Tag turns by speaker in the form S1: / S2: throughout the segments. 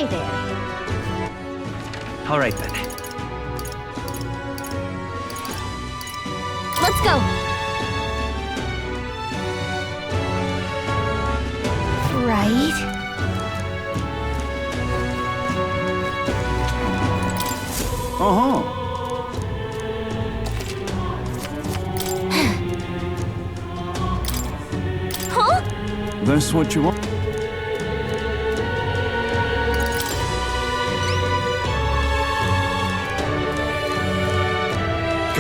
S1: Hey there.
S2: All right then.
S1: Let's go. Right.
S3: Uh-huh.
S1: Huh?
S3: That's what you want?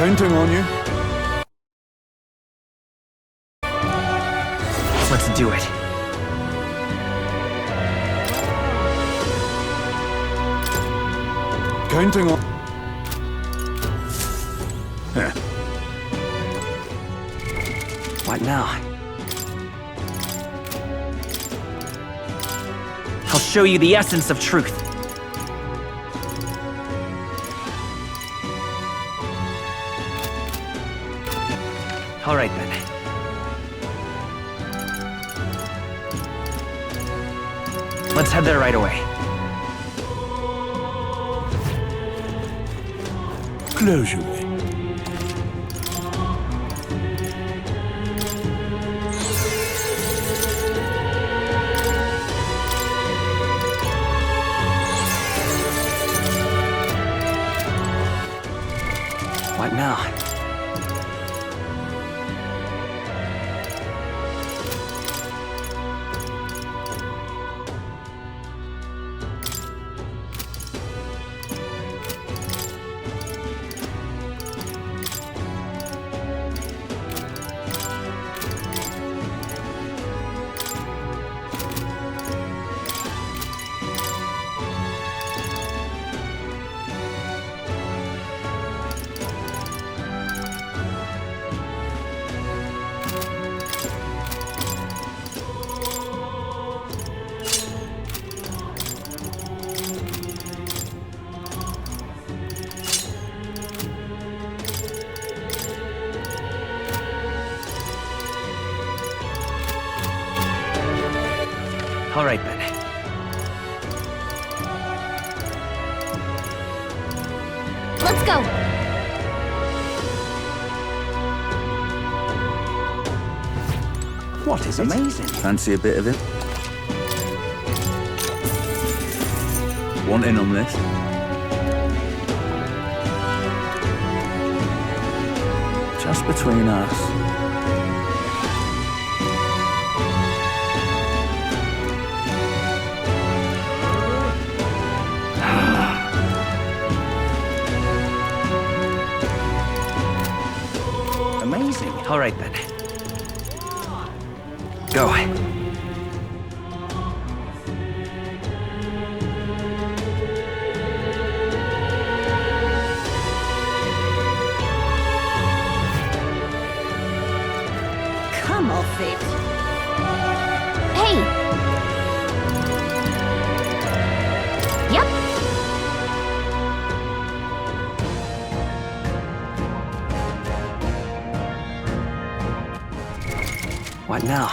S3: Counting on you.
S2: Let's do it.
S3: Counting on... Heh.
S2: What now? I'll show you the essence of truth. All right then. Let's head there right away.
S3: Close your way.
S2: What now? All right then.
S1: Let's go.
S3: What is it?
S2: Amazing.
S3: Fancy a bit of it? Want in on this? Just between us.
S2: Amazing. All right then. Go.
S1: Come off it. Hey. Yep.
S2: What now?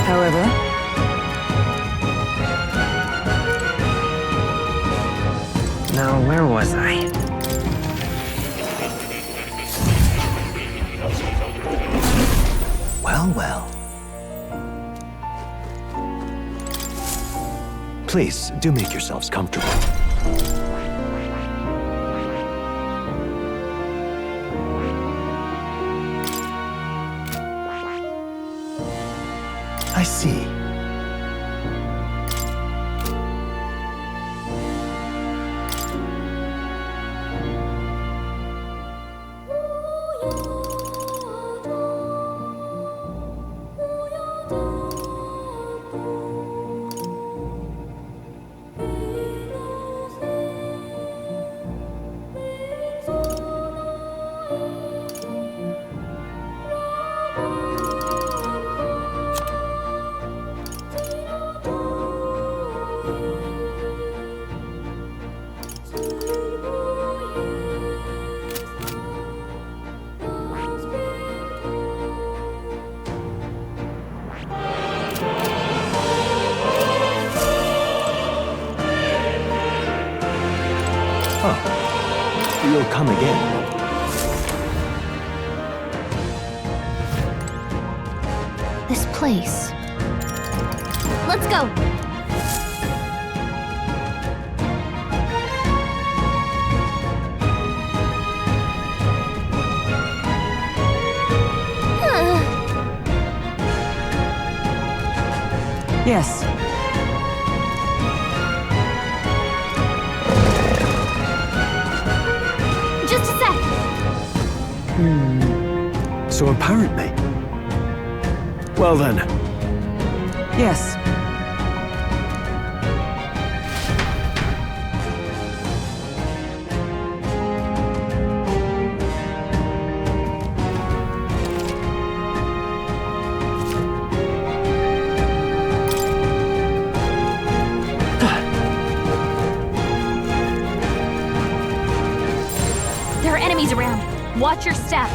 S4: However,
S2: Now, where was I?
S4: well, well. Please, do make yourselves comfortable. I see. Oh, you'll come again.
S1: This place. Let's go!
S5: Yes.
S1: Just a sec!
S4: So apparently. Well then,
S5: Yes.
S1: There are enemies around. Watch your step.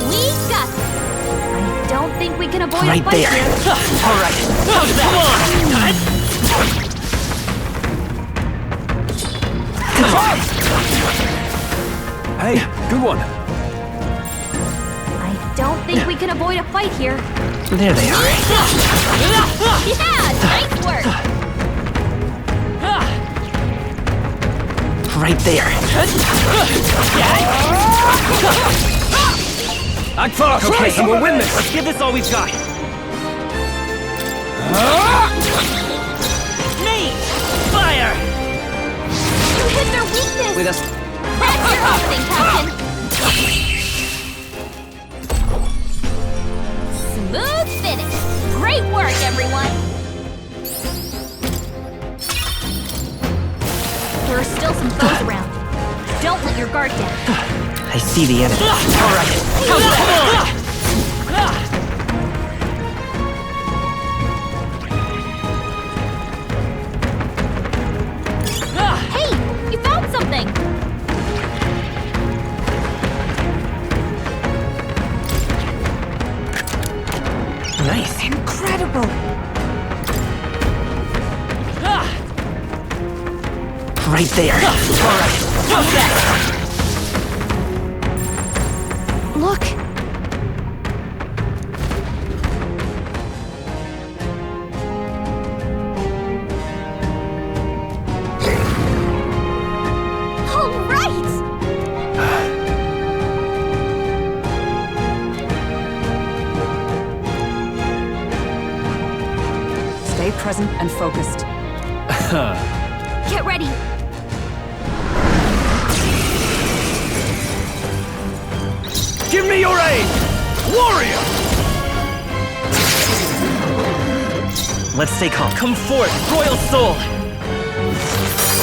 S1: We got this. I don't think we can avoid
S2: Right
S1: a fight
S2: there.
S1: here.
S2: All right. How's that? Come on.
S4: hey, good one.
S1: I don't think we can avoid a fight here.
S2: There they are.
S1: Yeah, nice work.
S2: Right there. Okay, so we'll win this. Let's give this all we've got. Me! Fire!
S1: You hit their weakness.
S2: With us.
S1: That's your opening, Captain. Smooth finish. Great work, everyone. There are still some foes around. Don't let your guard down.
S2: I see the enemy. All right. Come on!
S1: Hey, you found something.
S2: Nice.
S5: Incredible!
S2: Right there. All right. How's that?
S1: Look. All right.
S5: Stay present and focused.
S1: Get ready.
S2: Give me your aid! Warrior! Let's stay calm. Come forth, royal soul!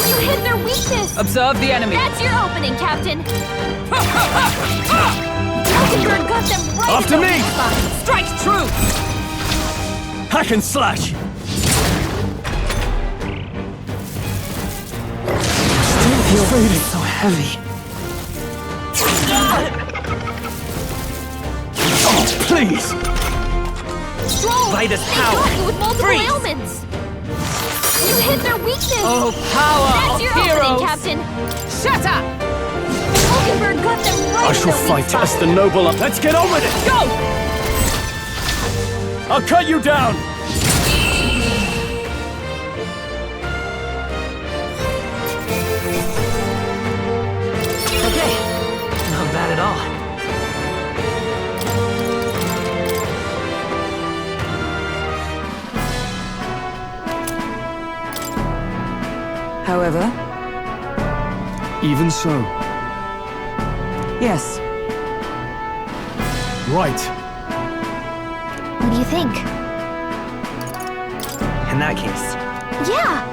S1: You hit their weakness.
S5: Observe the enemy.
S1: That's your opening, Captain. Mockingbird got them right
S4: After
S1: in the
S4: me.
S1: weak spot.
S5: Strike true!
S4: Hack and slash.
S2: Still feel so heavy.
S4: Oh, please.
S1: Strong.
S2: By this
S1: They
S2: power.
S1: got you with multiple
S2: Freeze.
S1: ailments. You hit their weakness.
S5: Oh, power
S1: That's
S5: of
S1: your
S5: heroes!
S1: opening, Captain.
S5: Shut up!
S1: Mockingbird got them right
S4: I
S1: in
S4: shall
S1: their weak
S4: fight
S1: spot.
S4: as the noble. Let's get on with it.
S5: Go!
S4: I'll cut you down.
S2: Okay. Not bad at all.
S5: However,
S4: Even so.
S5: yes,
S4: Right.
S1: What do you think?
S2: In that case,
S1: Yeah.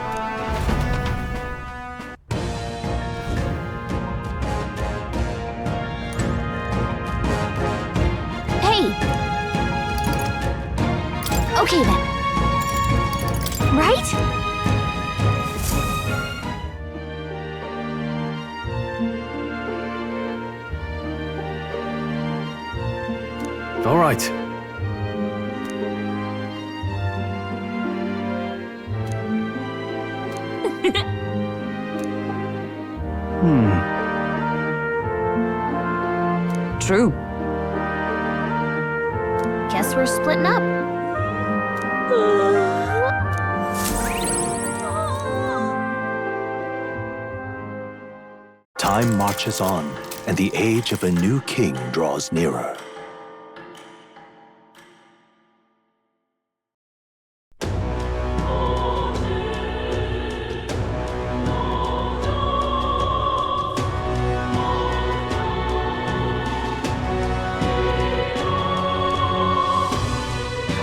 S1: Hey. Okay then. Right?
S4: All right.
S5: True.
S1: Guess we're splitting up.
S6: Time marches on, and the age of a new king draws nearer.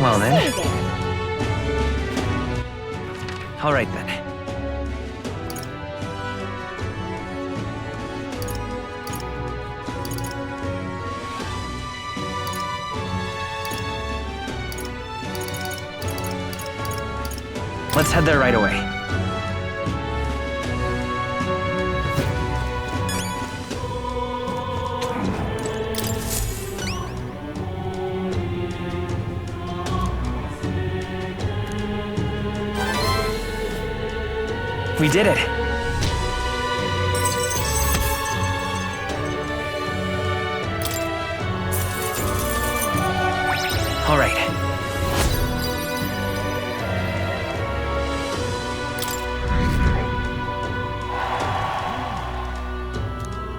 S2: Well then. All right then. Let's head there right away. We did it! All right.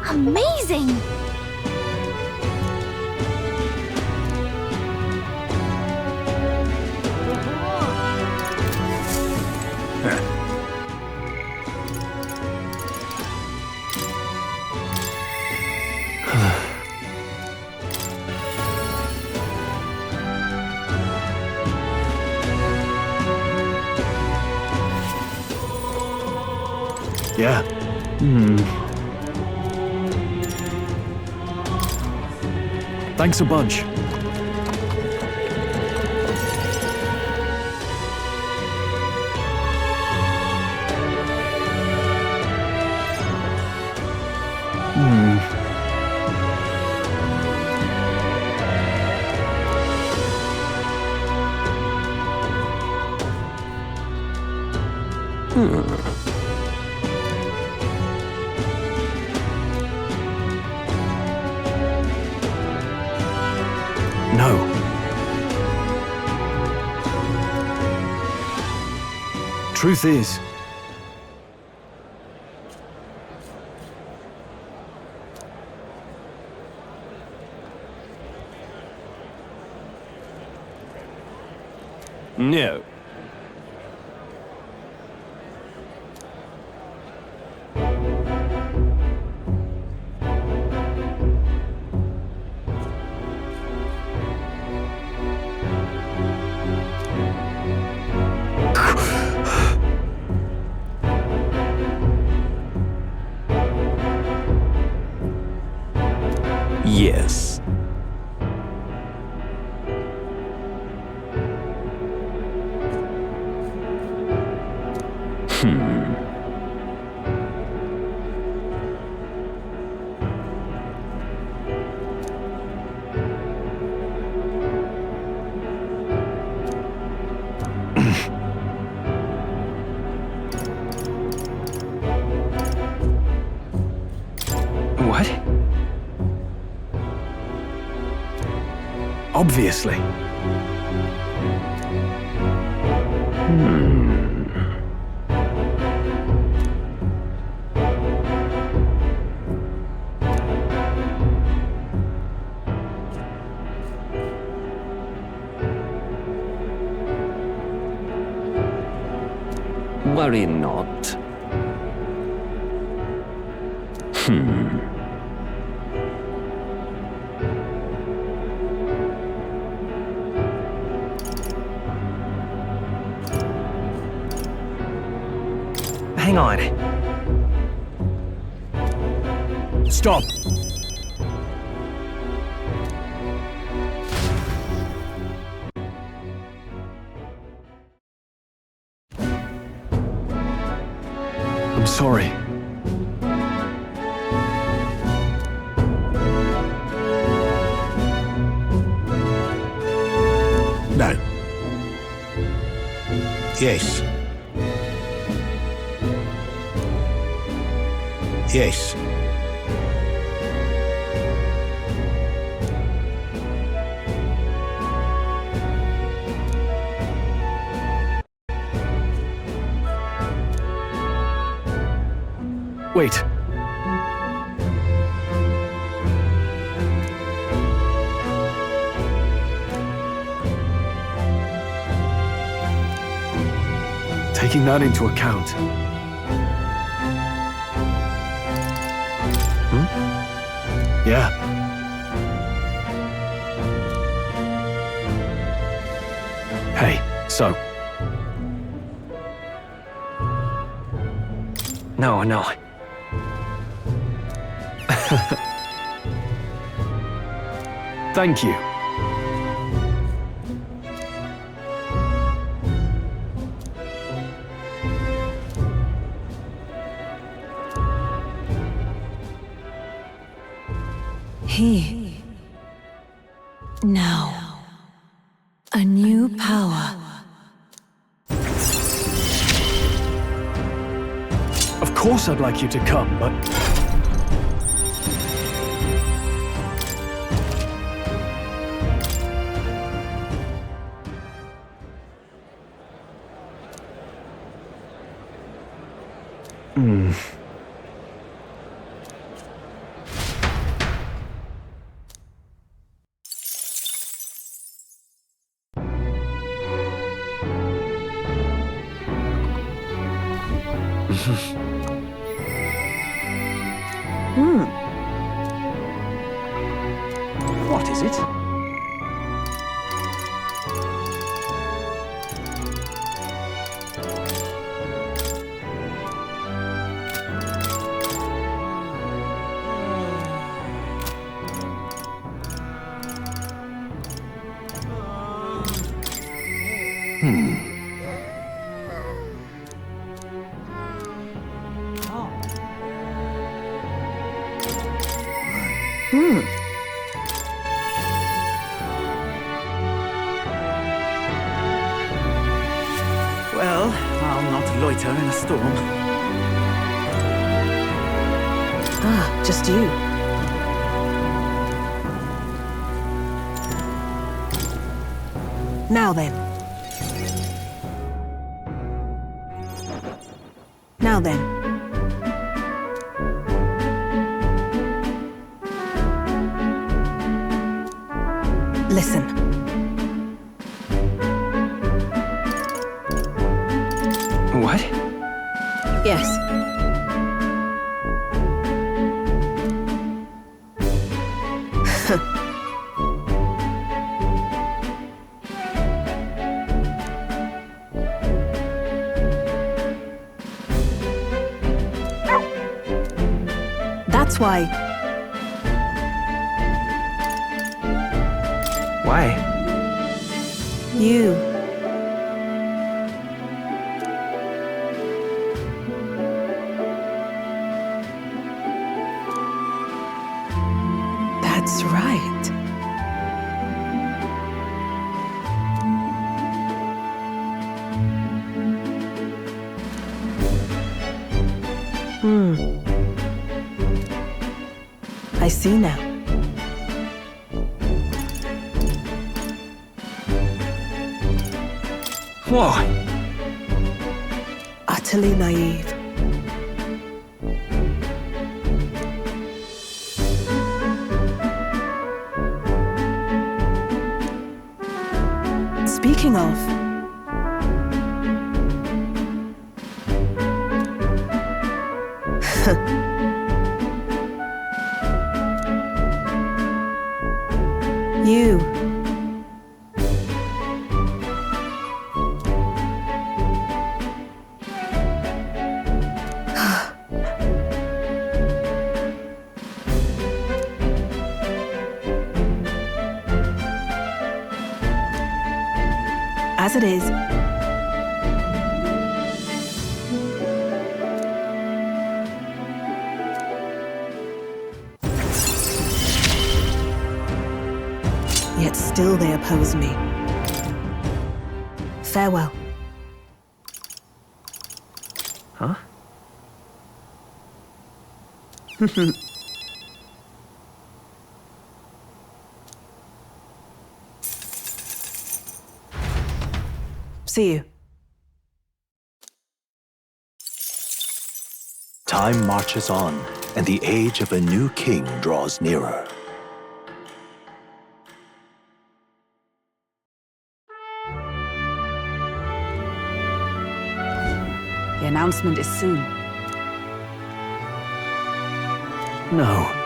S1: Amazing!
S4: Yeah. Thanks a bunch. No. Truth is, no. Yes.
S2: What?
S4: Obviously. Worry not.
S2: Hang on.
S4: Stop! I'm sorry.
S3: No. Yes.
S4: Wait. Taking that into account. Yeah. Hey, so.
S2: No.
S4: Thank you.
S1: Now, a new power.
S4: Of course I'd like you to come, but...
S2: What is it? Well, I'll not loiter in a storm.
S7: Ah, just you. Now then. Now then. Listen.
S2: What?
S7: Yes. That's why.
S2: Why?
S7: You. That's right. I see now.
S2: Whoa!
S7: Utterly naive. Speaking of, you. As it is. Yet still they oppose me. Farewell.
S2: Huh?
S7: See you.
S6: Time marches on, and the age of a new king draws nearer.
S5: The announcement is soon.
S4: No.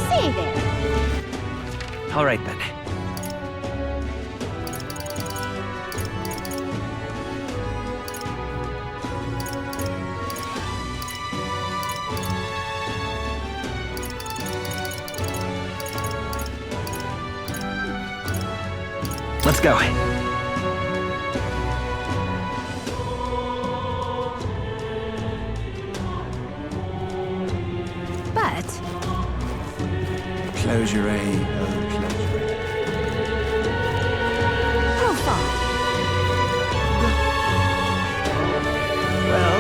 S1: Say there.
S2: All right then. Let's go.
S1: But
S3: Closure, eh? Oh, closure.
S1: how far?
S3: Well,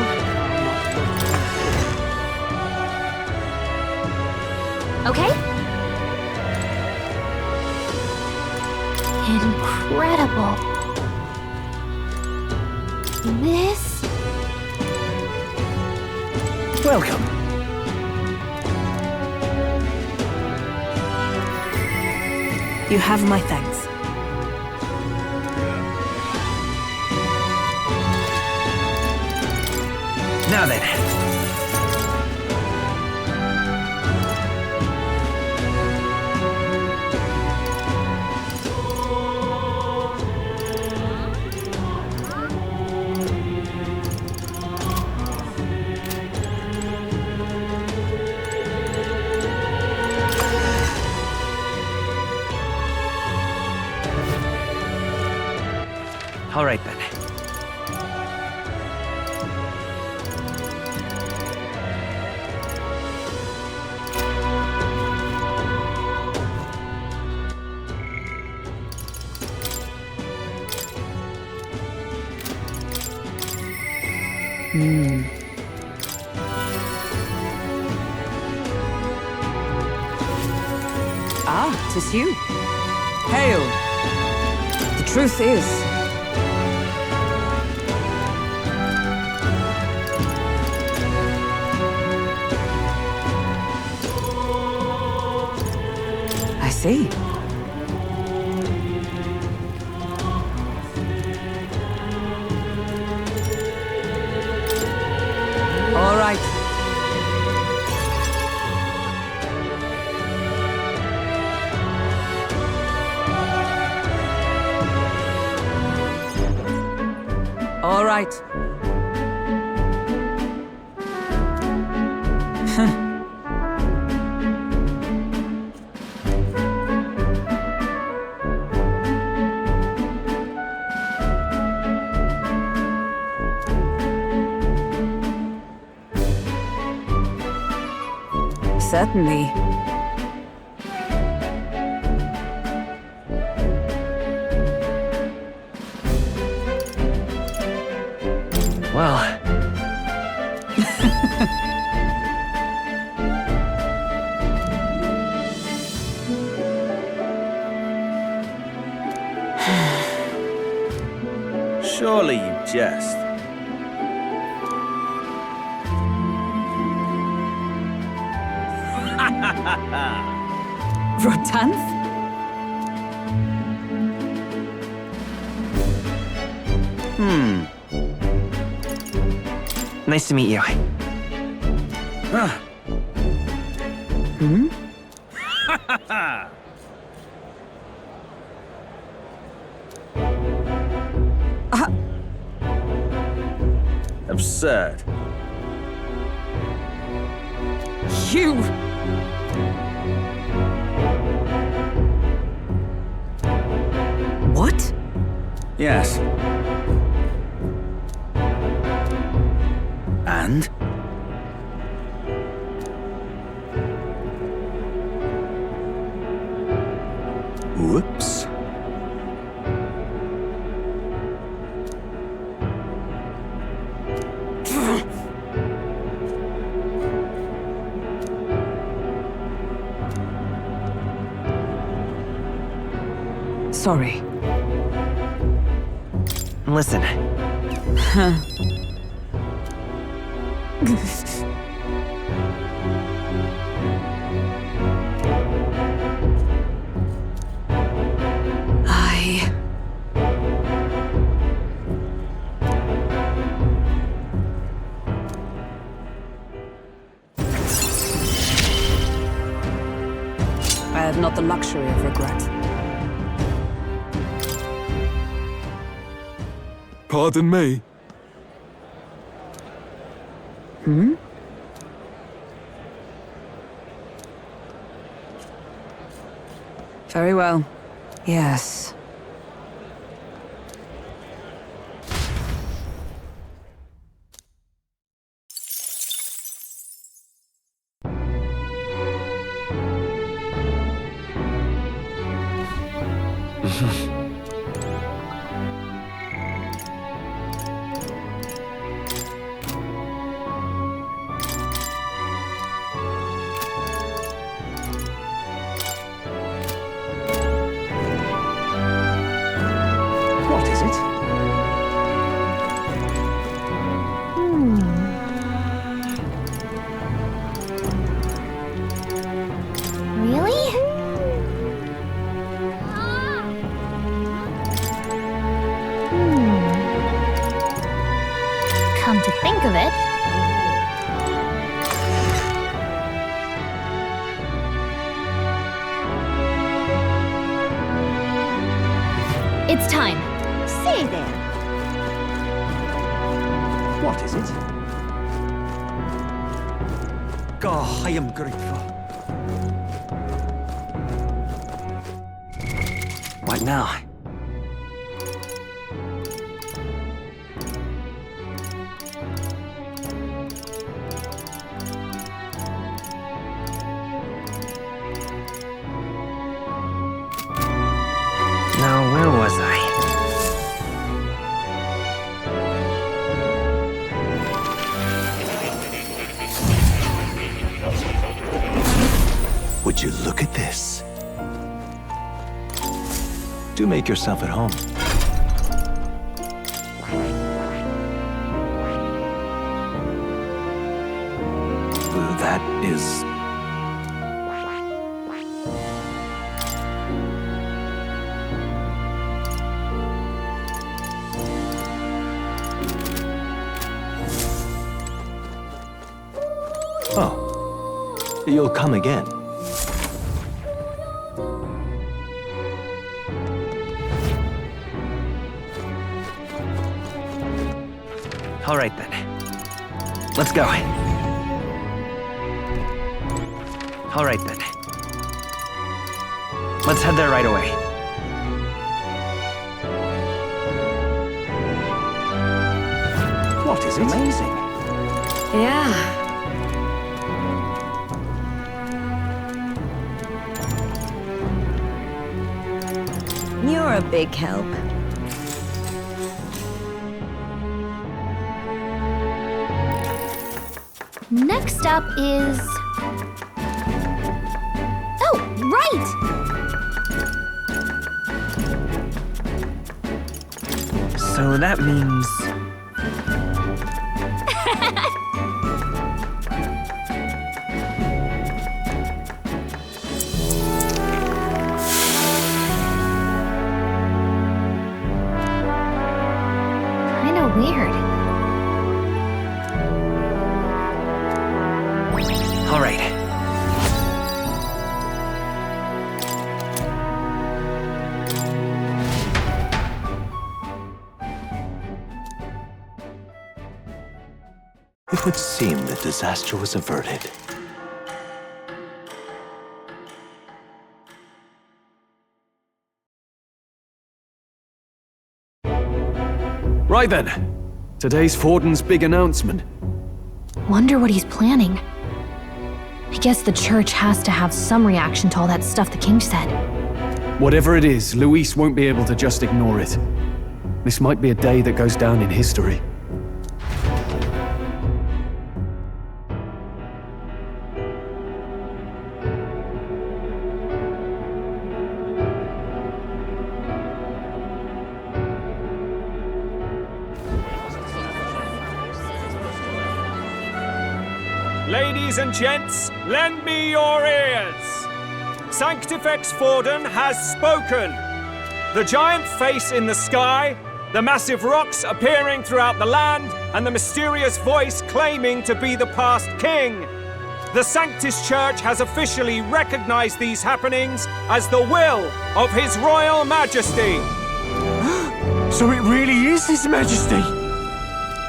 S1: Okay? Incredible. This?
S3: welcome.
S7: You have my thanks.
S2: Now then. All right then.
S5: Ah, 'tis you. Hail. The truth is, I see. All right. All right. Certainly.
S2: Well,
S3: Surely you jest.
S5: Rotanth?
S2: nice to meet you.
S3: Ah, absurd.
S5: You!
S7: What?
S3: Yes. And?
S6: Whoops.
S5: sorry.
S2: Listen,
S5: I have not the luxury of regret.
S8: Pardon me?
S5: Very well. Yes.
S6: What is it?
S1: Really? Come to think of it, it's time. Say there.
S6: What is it?
S2: oh, I am grateful. What now? Now, where was I?
S6: Would you look at this? Do make yourself at home. That is... Oh, you'll come again.
S2: All right then. Let's go. All right then. Let's head there right away.
S6: What is it? Amazing.
S7: Yeah. You're a big help.
S1: Next up is... Oh, right!
S2: So that means...
S1: Kinda weird.
S2: All right.
S6: It would seem that disaster was averted.
S8: Right then. Today's Forden's big announcement.
S1: Wonder what he's planning. I guess the church has to have some reaction to all that stuff the king said.
S8: Whatever it is, Luis won't be able to just ignore it. This might be a day that goes down in history.
S9: Ladies and gents, lend me your ears. Sanctifex Forden has spoken. The giant face in the sky, the massive rocks appearing throughout the land, and the mysterious voice claiming to be the past king. The Sanctus Church has officially recognized these happenings as the will of His Royal Majesty.
S4: So it really is His Majesty!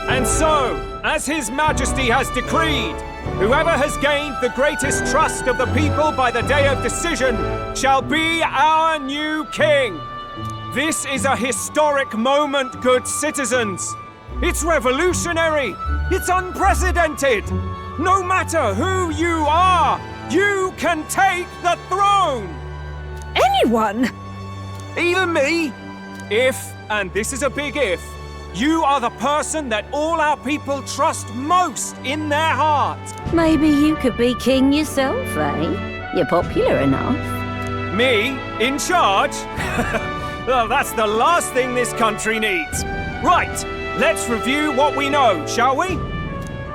S9: And so, as His Majesty has decreed, whoever has gained the greatest trust of the people by the day of decision shall be our new king. This is a historic moment, good citizens. It's revolutionary. It's unprecedented. No matter who you are, you can take the throne.
S5: Anyone?
S9: Even me. If, and this is a big if, you are the person that all our people trust most in their heart.
S7: Maybe you could be king yourself, eh? You're popular enough.
S9: Me? In charge? Well, that's the last thing this country needs. Right, let's review what we know, shall we?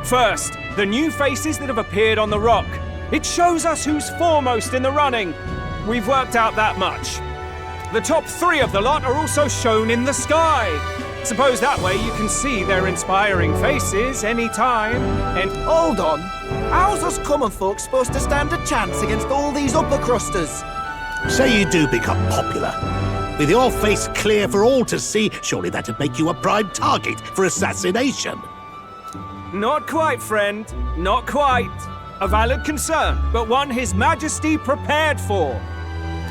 S9: First, the new faces that have appeared on the rock. It shows us who's foremost in the running. We've worked out that much. The top 3 of the lot are also shown in the sky. Suppose that way you can see their inspiring faces anytime. And
S10: hold on. How's us common folk supposed to stand a chance against all these upper crusters?
S11: Say you do become popular. With your face clear for all to see, surely that'd make you a prime target for assassination.
S9: not quite, friend. Not quite. A valid concern, but one His Majesty prepared for.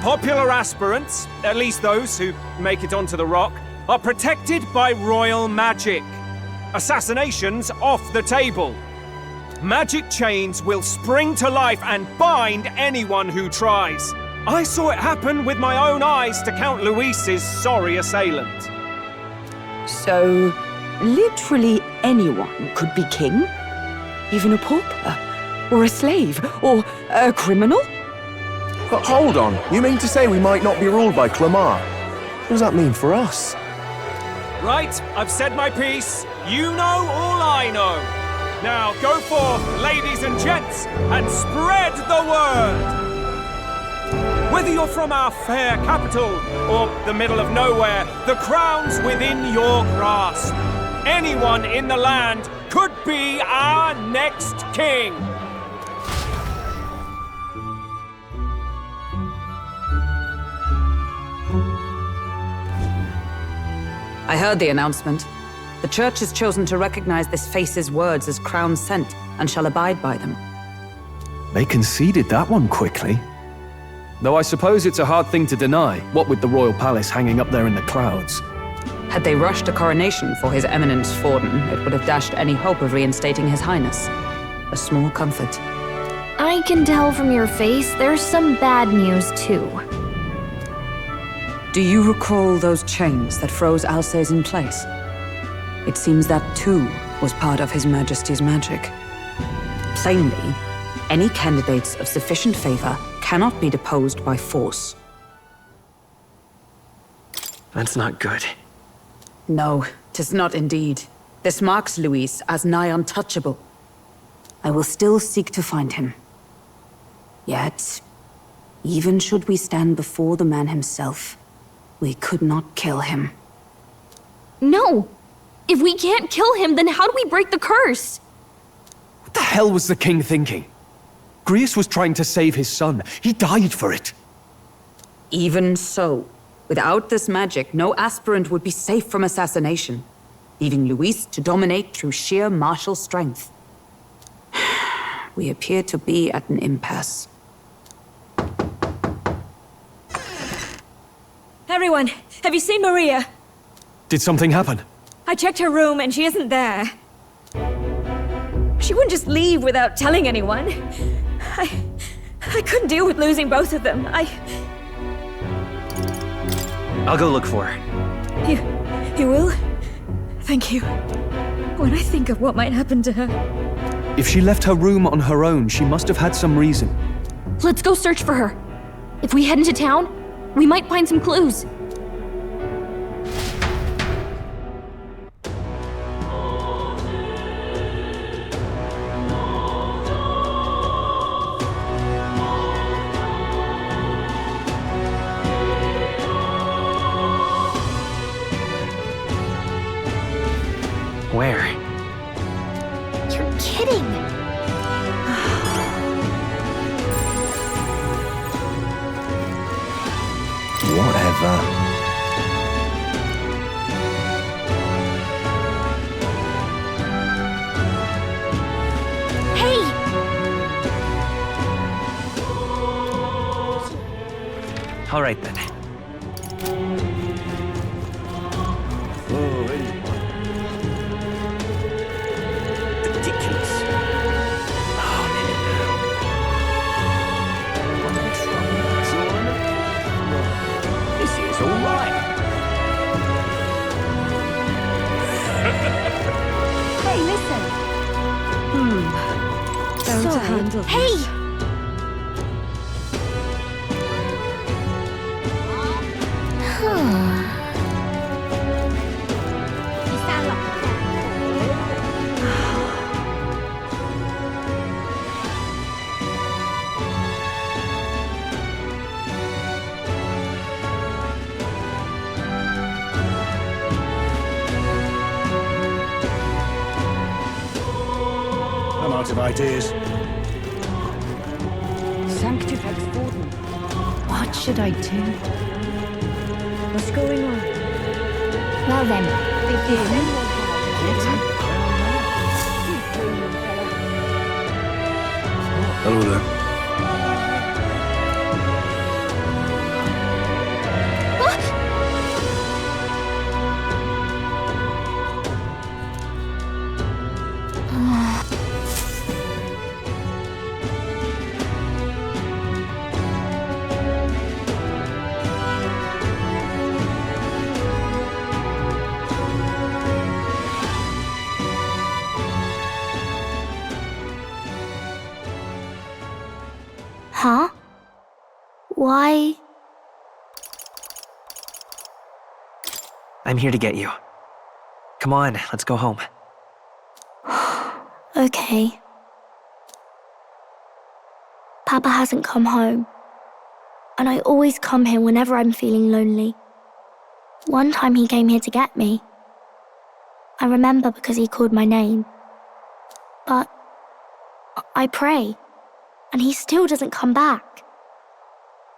S9: Popular aspirants, at least those who make it onto the rock, are protected by royal magic. Assassinations off the table. Magic chains will spring to life and bind anyone who tries. I saw it happen with my own eyes to Count Luis's sorry assailant.
S5: So, literally anyone could be king? Even a pauper? Or a slave? Or a criminal?
S12: But hold on, you mean to say we might not be ruled by Clamar? What does that mean for us?
S9: Right, I've said my piece. You know all I know. Now go forth, ladies and gents, and spread the word! Whether you're from our fair capital or the middle of nowhere, the crown's within your grasp. Anyone in the land could be our next king.
S5: I heard the announcement. The Church has chosen to recognize this face's words as crown sent and shall abide by them.
S8: They conceded that one quickly. Though I suppose it's a hard thing to deny, what with the royal palace hanging up there in the clouds.
S5: Had they rushed a coronation for His Eminence Forden, it would have dashed any hope of reinstating His Highness. A small comfort.
S1: I can tell from your face there's some bad news too.
S5: Do you recall those chains that froze Alsace in place? It seems that too was part of His Majesty's magic. Plainly, any candidates of sufficient favor cannot be deposed by force.
S4: That's not good.
S5: No, 'tis not indeed. This marks Luis as nigh untouchable. I will still seek to find him. Yet, even should we stand before the man himself, we could not kill him.
S1: No! If we can't kill him, then how do we break the curse?
S8: What the hell was the king thinking? Grius was trying to save his son. He died for it.
S5: Even so, without this magic, no aspirant would be safe from assassination, leaving Luis to dominate through sheer martial strength. We appear to be at an impasse.
S13: Everyone, have you seen Maria?
S8: Did something happen?
S13: I checked her room and she isn't there. She wouldn't just leave without telling anyone. I couldn't deal with losing both of them.
S2: I'll go look for her.
S13: You will? Thank you. When I think of what might happen to her...
S8: If she left her room on her own, she must have had some reason.
S1: Let's go search for her. If we head into town, we might find some clues.
S12: with that.
S1: Hey!
S2: All right then.
S3: Ridiculous. This is all right.
S13: Hey, listen. Going to handle this.
S1: Hey!
S11: I'm out of ideas.
S13: Sanctifex Warden.
S1: What should I do?
S13: What's going on?
S1: Well then,
S12: Hello there.
S1: Huh? Why?
S2: I'm here to get you. Come on, let's go home.
S1: Okay. Papa hasn't come home. And I always come here whenever I'm feeling lonely. One time he came here to get me. I remember because he called my name. But I pray, and he still doesn't come back.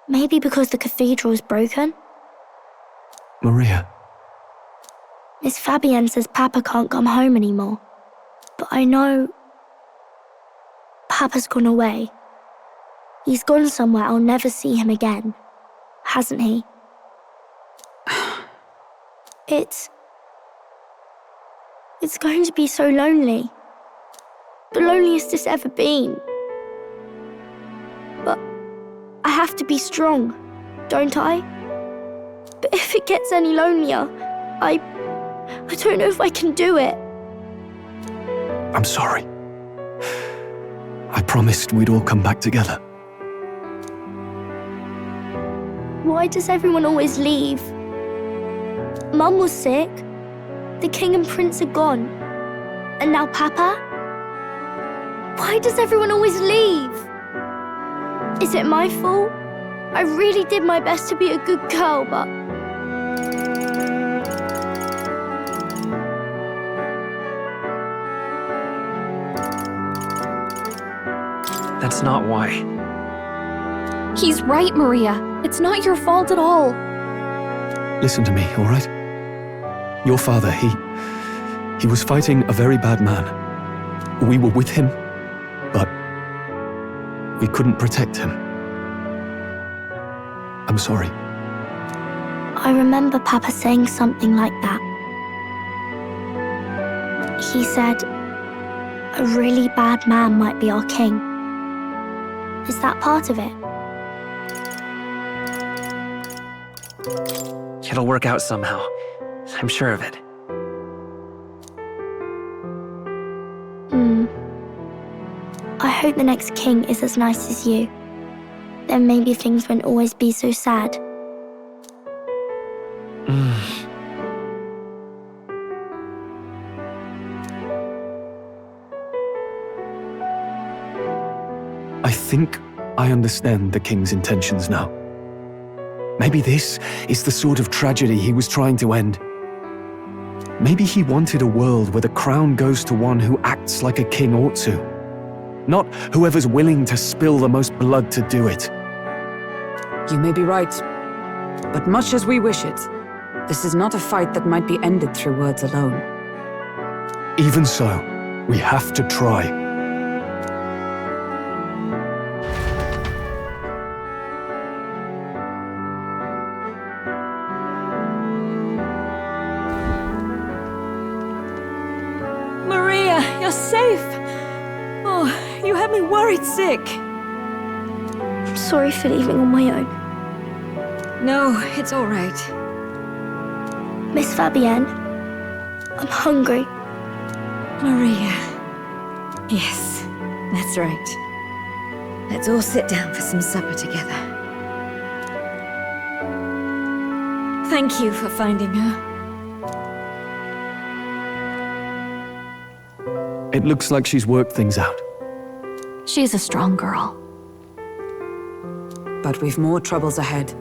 S1: Maybe because the cathedral's broken?
S8: Maria,
S1: Miss Fabienne says Papa can't come home anymore. But I know Papa's gone away. He's gone somewhere I'll never see him again, hasn't he? It's going to be so lonely. The loneliest it's ever been. But I have to be strong, don't I? But if it gets any lonelier, I don't know if I can do it.
S8: I'm sorry. I promised we'd all come back together.
S1: Why does everyone always leave? Mum was sick. The king and prince are gone. And now Papa? Why does everyone always leave? Is it my fault? I really did my best to be a good girl, but...
S2: That's not why.
S1: He's right, Maria. It's not your fault at all.
S8: Listen to me, all right? Your father, he was fighting a very bad man. We were with him, but we couldn't protect him. I'm sorry.
S1: I remember Papa saying something like that. He said, a really bad man might be our king. Is that part of it?
S2: It'll work out somehow. I'm sure of it.
S1: I hope the next king is as nice as you. Then maybe things won't always be so sad.
S8: I think I understand the king's intentions now. Maybe this is the sort of tragedy he was trying to end. Maybe he wanted a world where the crown goes to one who acts like a king ought to. Not whoever's willing to spill the most blood to do it.
S5: You may be right. But much as we wish it, this is not a fight that might be ended through words alone.
S8: Even so, we have to try.
S13: Maria, you're safe! Oh, you had me worried sick.
S1: I'm sorry for leaving on my own.
S13: No, it's all right.
S1: Miss Fabienne, I'm hungry.
S13: Maria. Yes, that's right. Let's all sit down for some supper together. Thank you for finding her.
S8: It looks like she's worked things out.
S14: She's a strong girl.
S5: But we've more troubles ahead.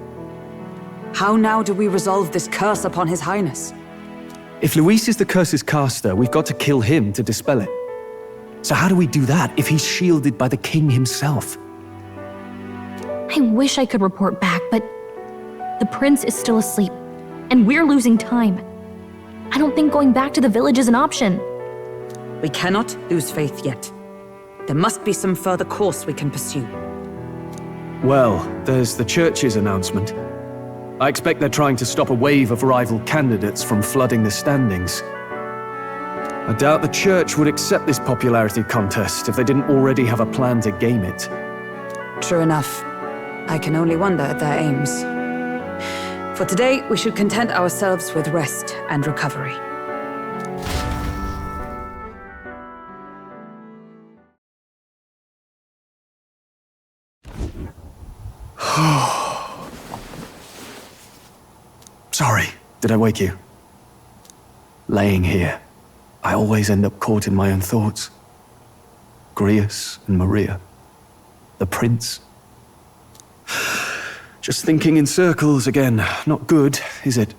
S5: How now do we resolve this curse upon His Highness?
S8: If Luis is the curse's caster, we've got to kill him to dispel it. So how do we do that if he's shielded by the king himself?
S14: I wish I could report back, but the prince is still asleep, and we're losing time. I don't think going back to the village is an option.
S5: We cannot lose faith yet. There must be some further course we can pursue.
S8: Well, there's the church's announcement. I expect they're trying to stop a wave of rival candidates from flooding the standings. I doubt the church would accept this popularity contest if they didn't already have a plan to game it.
S5: True enough. I can only wonder at their aims. For today, we should content ourselves with rest and recovery.
S8: Sorry, did I wake you? Laying here, I always end up caught in my own thoughts. Grius and Maria. The prince. Just thinking in circles again. Not good, is it?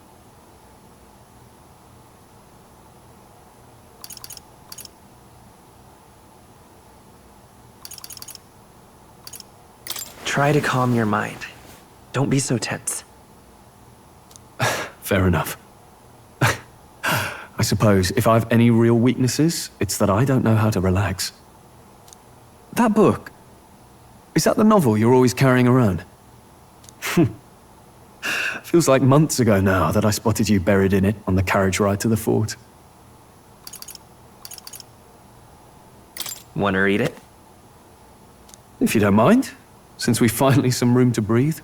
S2: Try to calm your mind. Don't be so tense.
S8: Fair enough. I suppose if I've any real weaknesses, it's that I don't know how to relax. That book, is that the novel you're always carrying around? Feels like months ago now that I spotted you buried in it on the carriage ride to the fort.
S2: Want to read it?
S8: If you don't mind, since we've finally some room to breathe.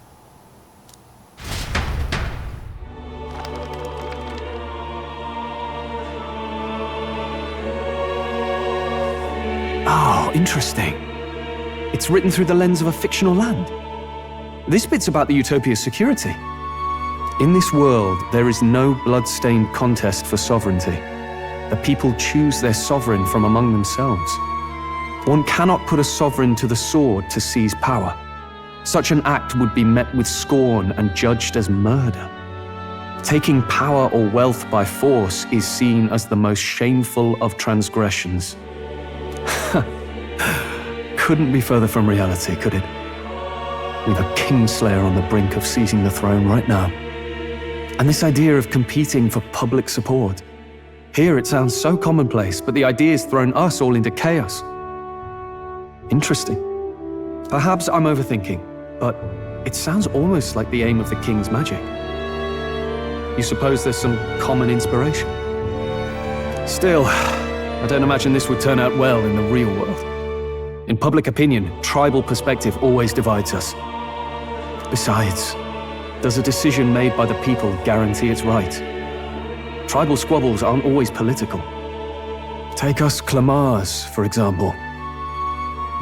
S8: Oh, interesting. It's written through the lens of a fictional land. This bit's about the Utopia's security. In this world, there is no blood-stained contest for sovereignty. The people choose their sovereign from among themselves. One cannot put a sovereign to the sword to seize power. Such an act would be met with scorn and judged as murder. Taking power or wealth by force is seen as the most shameful of transgressions. Couldn't be further from reality, could it? We've a Kingslayer on the brink of seizing the throne right now. And this idea of competing for public support. Here it sounds so commonplace, but the idea's thrown us all into chaos. Interesting. Perhaps I'm overthinking, but it sounds almost like the aim of the king's magic. You suppose there's some common inspiration? Still, I don't imagine this would turn out well in the real world. In public opinion, tribal perspective always divides us. Besides, does a decision made by the people guarantee it's right? Tribal squabbles aren't always political. Take us Clamars, for example.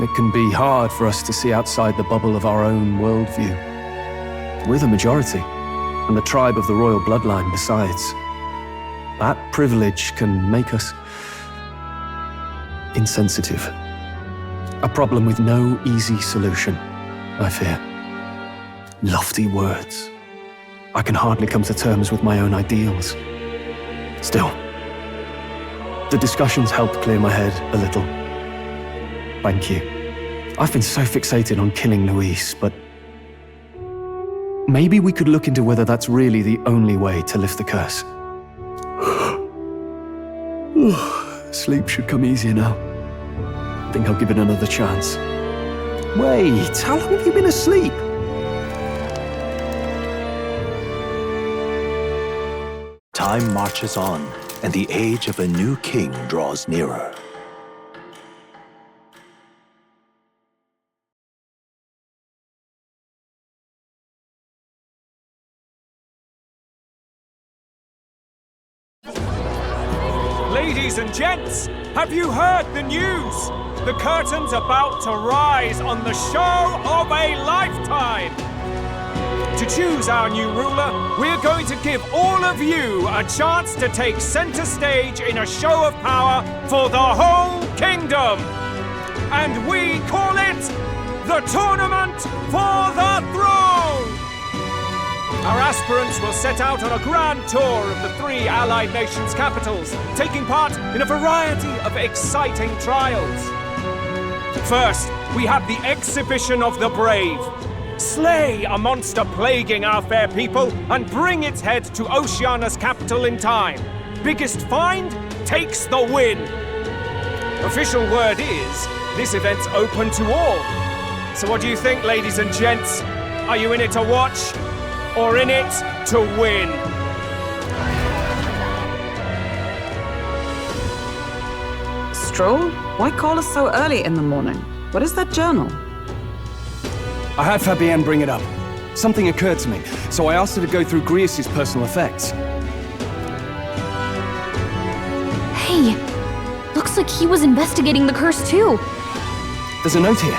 S8: It can be hard for us to see outside the bubble of our own worldview. We're the majority, and the tribe of the royal bloodline besides. That privilege can make us insensitive. A problem with no easy solution, I fear. Lofty words. I can hardly come to terms with my own ideals. Still, the discussions helped clear my head a little. Thank you. I've been so fixated on killing Luis, but maybe we could look into whether that's really the only way to lift the curse. Sleep should come easier now. Think I'll give it another chance. Wait, how long have you been asleep?
S6: Time marches on, and the age of a new king draws nearer.
S9: Ladies and gents, have you heard the news? The curtain's about to rise on the show of a lifetime! To choose our new ruler, we're going to give all of you a chance to take center stage in a show of power for the whole kingdom! And we call it the Tournament for the Throne! Our aspirants will set out on a grand tour of the 3 allied nations' capitals, taking part in a variety of exciting trials. First, we have the Exhibition of the Brave. Slay a monster plaguing our fair people and bring its head to Oceania's capital in time. Biggest find takes the win. Official word is, this event's open to all. So what do you think, ladies and gents? Are you in it to watch? Or in it to win?
S5: Stroll? Why call us so early in the morning? What is that journal?
S8: I had Fabienne bring it up. Something occurred to me, so I asked her to go through Grius' personal effects.
S14: Hey, looks like he was investigating the curse too.
S8: There's a note here.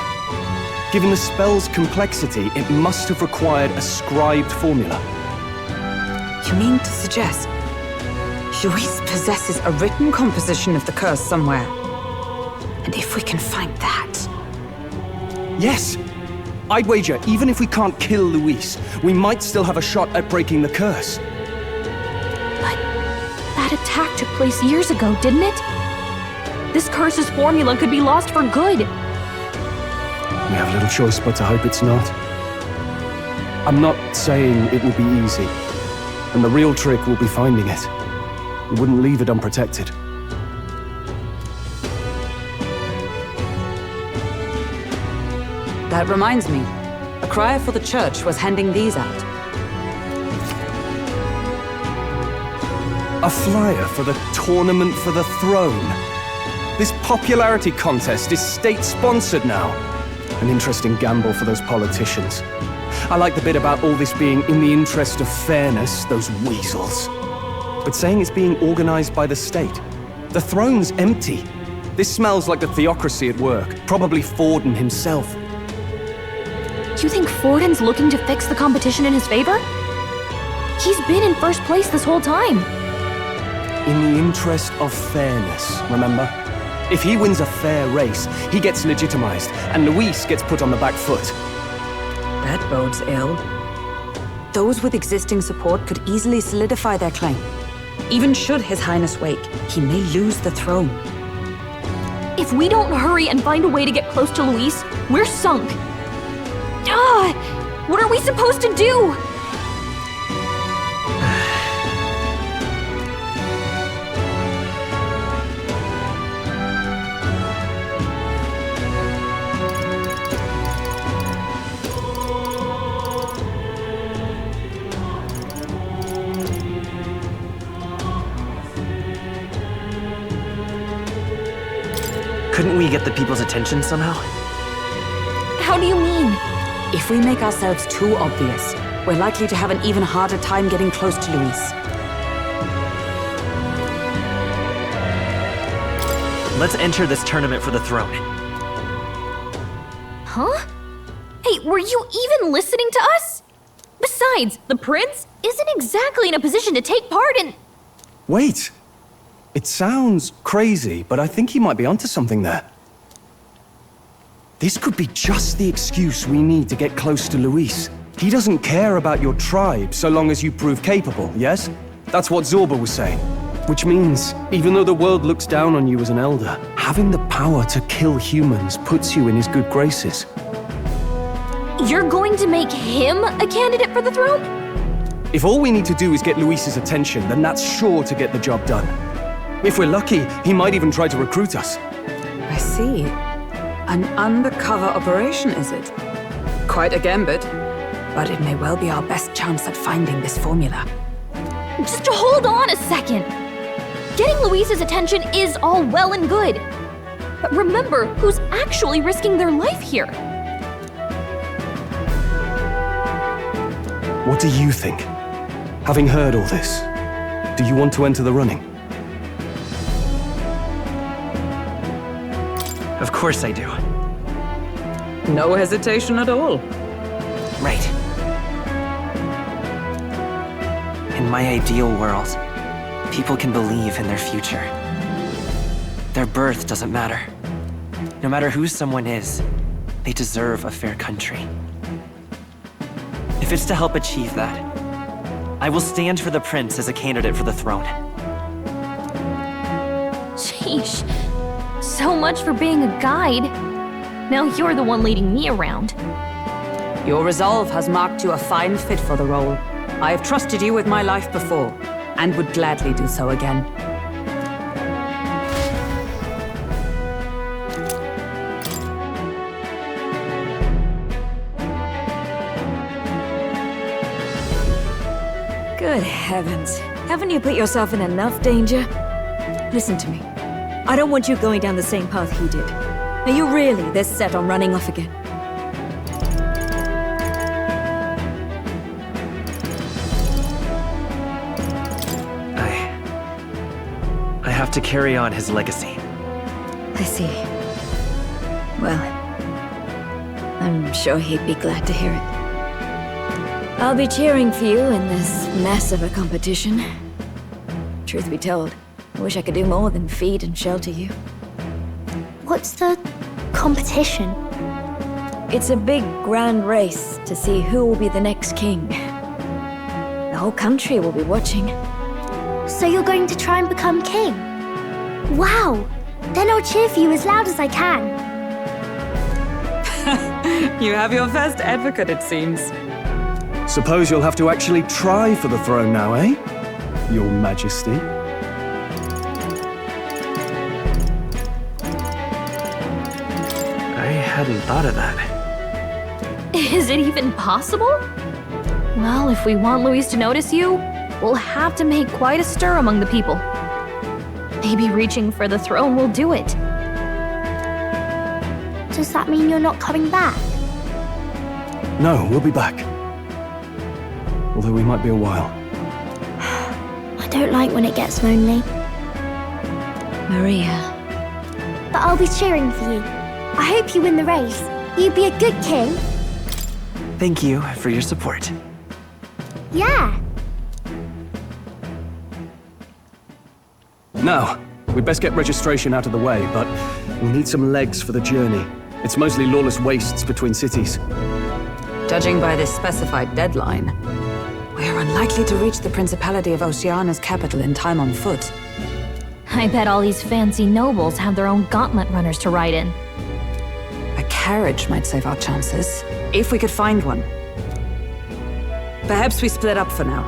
S8: Given the spell's complexity, it must have required a scribed formula.
S5: You mean to suggest Luis possesses a written composition of the curse somewhere? And if we can find that...
S8: Yes! I'd wager, even if we can't kill Luis, we might still have a shot at breaking the curse.
S14: But that attack took place years ago, didn't it? This curse's formula could be lost for good.
S8: We have little choice but to hope it's not. I'm not saying it will be easy, and the real trick will be finding it. We wouldn't leave it unprotected.
S5: That reminds me. A crier for the church was handing these out.
S8: A flyer for the Tournament for the Throne. This popularity contest is state-sponsored now. An interesting gamble for those politicians. I like the bit about all this being in the interest of fairness, those weasels. But saying it's being organized by the state. The throne's empty. This smells like the theocracy at work, probably Forden himself.
S14: You think Forden's looking to fix the competition in his favor? He's been in first place this whole time.
S8: In the interest of fairness, remember? If he wins a fair race, he gets legitimized, and Luis gets put on the back foot.
S5: That bodes ill. Those with existing support could easily solidify their claim. Even should His Highness wake, he may lose the throne.
S14: If we don't hurry and find a way to get close to Luis, we're sunk. What are we supposed to do?
S2: Couldn't we get the people's attention somehow?
S14: How do you mean?
S5: If we make ourselves too obvious, we're likely to have an even harder time getting close to Luis.
S2: Let's enter this tournament for the throne.
S14: Huh? Hey, were you even listening to us? Besides, the prince isn't exactly in a position to take part in...
S8: Wait! It sounds crazy, but I think he might be onto something there. This could be just the excuse we need to get close to Luis. He doesn't care about your tribe so long as you prove capable, yes? That's what Zorba was saying. Which means, even though the world looks down on you as an elder, having the power to kill humans puts you in his good graces.
S14: You're going to make him a candidate for the throne?
S8: If all we need to do is get Luis's attention, then that's sure to get the job done. If we're lucky, he might even try to recruit us.
S5: I see. An undercover operation, is it? Quite a gambit. But it may well be our best chance at finding this formula.
S14: Just hold on a second. Getting Luis's attention is all well and good. But remember who's actually risking their life here.
S8: What do you think? Having heard all this, do you want to enter the running?
S2: Of course I do.
S5: No hesitation at all.
S2: Right. In my ideal world, people can believe in their future. Their birth doesn't matter. No matter who someone is, they deserve a fair country. If it's to help achieve that, I will stand for the prince as a candidate for the throne.
S14: Sheesh. So much for being a guide. Now you're the one leading me around.
S5: Your resolve has marked you a fine fit for the role. I have trusted you with my life before, and would gladly do so again.
S13: Good heavens. Haven't you put yourself in enough danger? Listen to me. I don't want you going down the same path he did. Are you really this set on running off again?
S2: I have to carry on his legacy.
S13: I see. Well, I'm sure he'd be glad to hear it. I'll be cheering for you in this mess of a competition. Truth be told, I wish I could do more than feed and shelter you.
S1: What's the competition?
S13: It's a big, grand race to see who will be the next king. The whole country will be watching.
S1: So you're going to try and become king? Wow! Then I'll cheer for you as loud as I can.
S5: You have your first advocate, it seems.
S8: Suppose you'll have to actually try for the throne now, eh? Your Majesty.
S2: I hadn't thought of that.
S14: Is it even possible? Well, if we want Luis to notice you, we'll have to make quite a stir among the people. Maybe reaching for the throne will do it.
S1: Does that mean you're not coming back?
S8: No, we'll be back. Although we might be a while.
S1: I don't like when it gets lonely.
S13: Maria.
S1: But I'll be cheering for you. I hope you win the race. You'd be a good king.
S2: Thank you for your support.
S1: Yeah.
S8: Now, we'd best get registration out of the way, but we'll need some legs for the journey. It's mostly lawless wastes between cities.
S5: Judging by this specified deadline, we are unlikely to reach the Principality of Oceana's capital in time on foot.
S14: I bet all these fancy nobles have their own gauntlet runners to ride in.
S5: A carriage might save our chances, if we could find one. Perhaps we split up for now.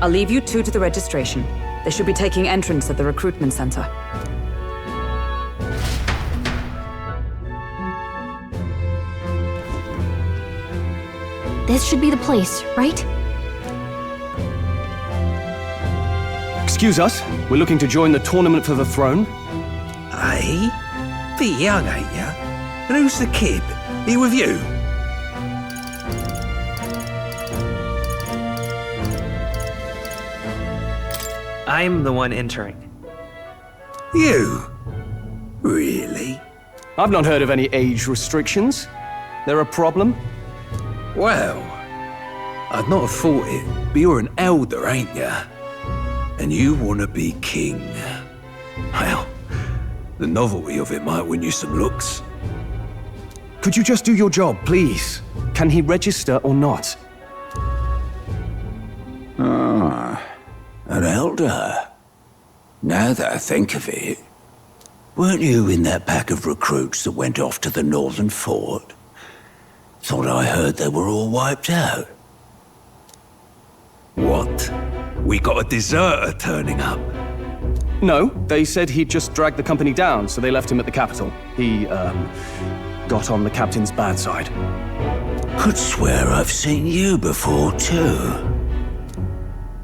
S5: I'll leave you two to the registration. They should be taking entrance at the recruitment center.
S14: This should be the place, right?
S8: Excuse us, we're looking to join the tournament for the throne.
S3: Aye? Bit young, ain't ya? And who's the kid? He with you?
S2: I'm the one entering.
S3: You? Really?
S8: I've not heard of any age restrictions. There a problem?
S3: Well, I'd not have thought it, but you're an elder, ain't ya? And you want to be king. Well, the novelty of it might win you some looks.
S8: Could you just do your job, please? Can he register or not?
S3: Ah, an elder. Now that I think of it, weren't you in that pack of recruits that went off to the northern fort? Thought I heard they were all wiped out. What? We got a deserter turning up?
S8: No, they said he'd just dragged the company down, so they left him at the capital. He, got on the captain's bad side.
S3: Could swear I've seen you before, too.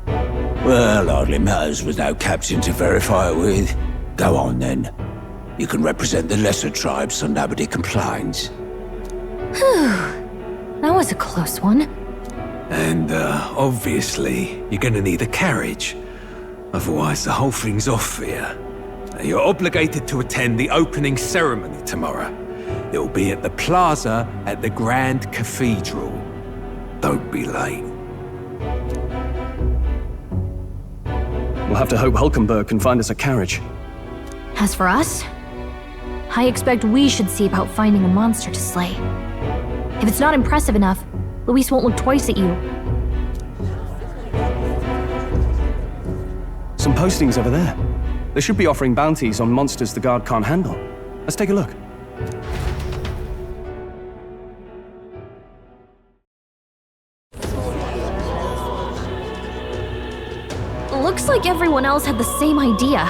S3: Well, hardly matters with no captain to verify it with. Go on, then. You can represent the lesser tribes so nobody complains.
S14: That was a close one.
S3: And, obviously, you're gonna need a carriage. Otherwise, the whole thing's off for you. You're obligated to attend the opening ceremony tomorrow. It'll be at the plaza at the Grand Cathedral. Don't be late.
S8: We'll have to hope Hulkenberg can find us a carriage.
S14: As for us, I expect we should see about finding a monster to slay. If it's not impressive enough, Luis won't look twice at you.
S8: Some postings over there. They should be offering bounties on monsters the guard can't handle. Let's take a look.
S14: Looks like everyone else had the same idea.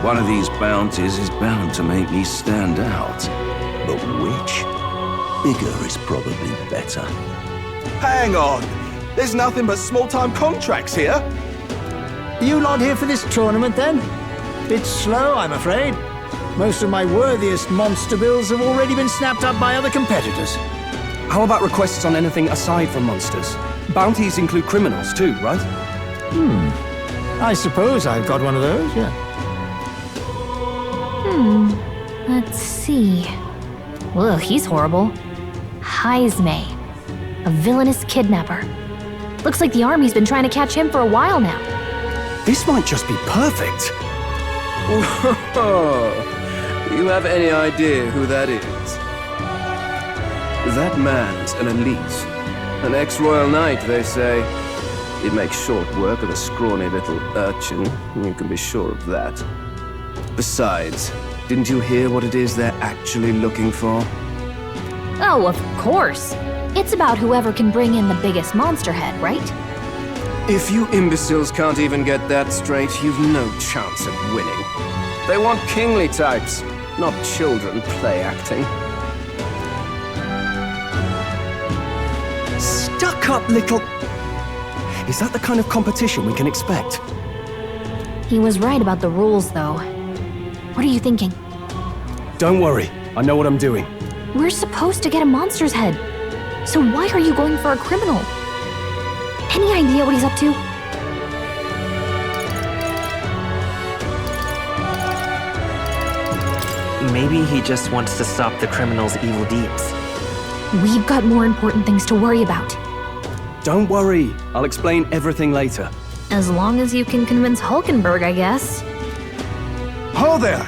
S15: One of these bounties is bound to make me stand out. But which? Bigger is probably better.
S12: Hang on! There's nothing but small-time contracts here!
S10: You lot here for this tournament, then? Bit slow, I'm afraid. Most of my worthiest monster bills have already been snapped up by other competitors.
S8: How about requests on anything aside from monsters? Bounties include criminals too, right?
S10: I suppose I've got one of those, yeah.
S14: Let's see. Ugh, he's horrible. Heisme, a villainous kidnapper. Looks like the army's been trying to catch him for a while now.
S8: This might just be perfect.
S15: Whoa! Do you have any idea who that is? That man's an elite. An ex-royal knight, they say. He'd make short work of a scrawny little urchin, you can be sure of that. Besides, didn't you hear what it is they're actually looking for?
S14: Oh, of course. It's about whoever can bring in the biggest monster head, right?
S15: If you imbeciles can't even get that straight, you've no chance of winning. They want kingly types, not children play acting.
S8: Stuck-up little... Is that the kind of competition we can expect?
S14: He was right about the rules, though. What are you thinking?
S8: Don't worry, I know what I'm doing.
S14: We're supposed to get a monster's head. So why are you going for a criminal? Any idea what he's up to?
S2: Maybe he just wants to stop the criminal's evil deeds.
S14: We've got more important things to worry about.
S8: Don't worry, I'll explain everything later.
S14: As long as you can convince Hulkenberg, I guess.
S4: Ho there!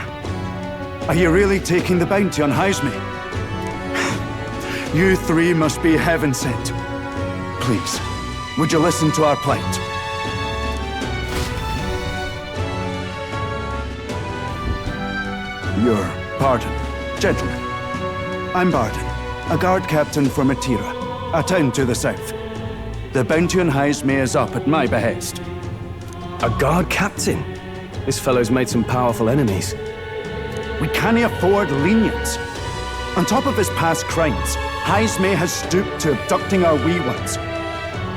S4: Are you really taking the bounty on Heisme? You three must be heaven sent. Please, would you listen to our plight? Your pardon, gentlemen. I'm Barden, a guard captain for Matira, a town to the south. The bounty on Heisme is up at my behest.
S8: A guard captain? This fellow's made some powerful enemies.
S4: We can't afford lenience. On top of his past crimes, Heisme has stooped to abducting our wee ones.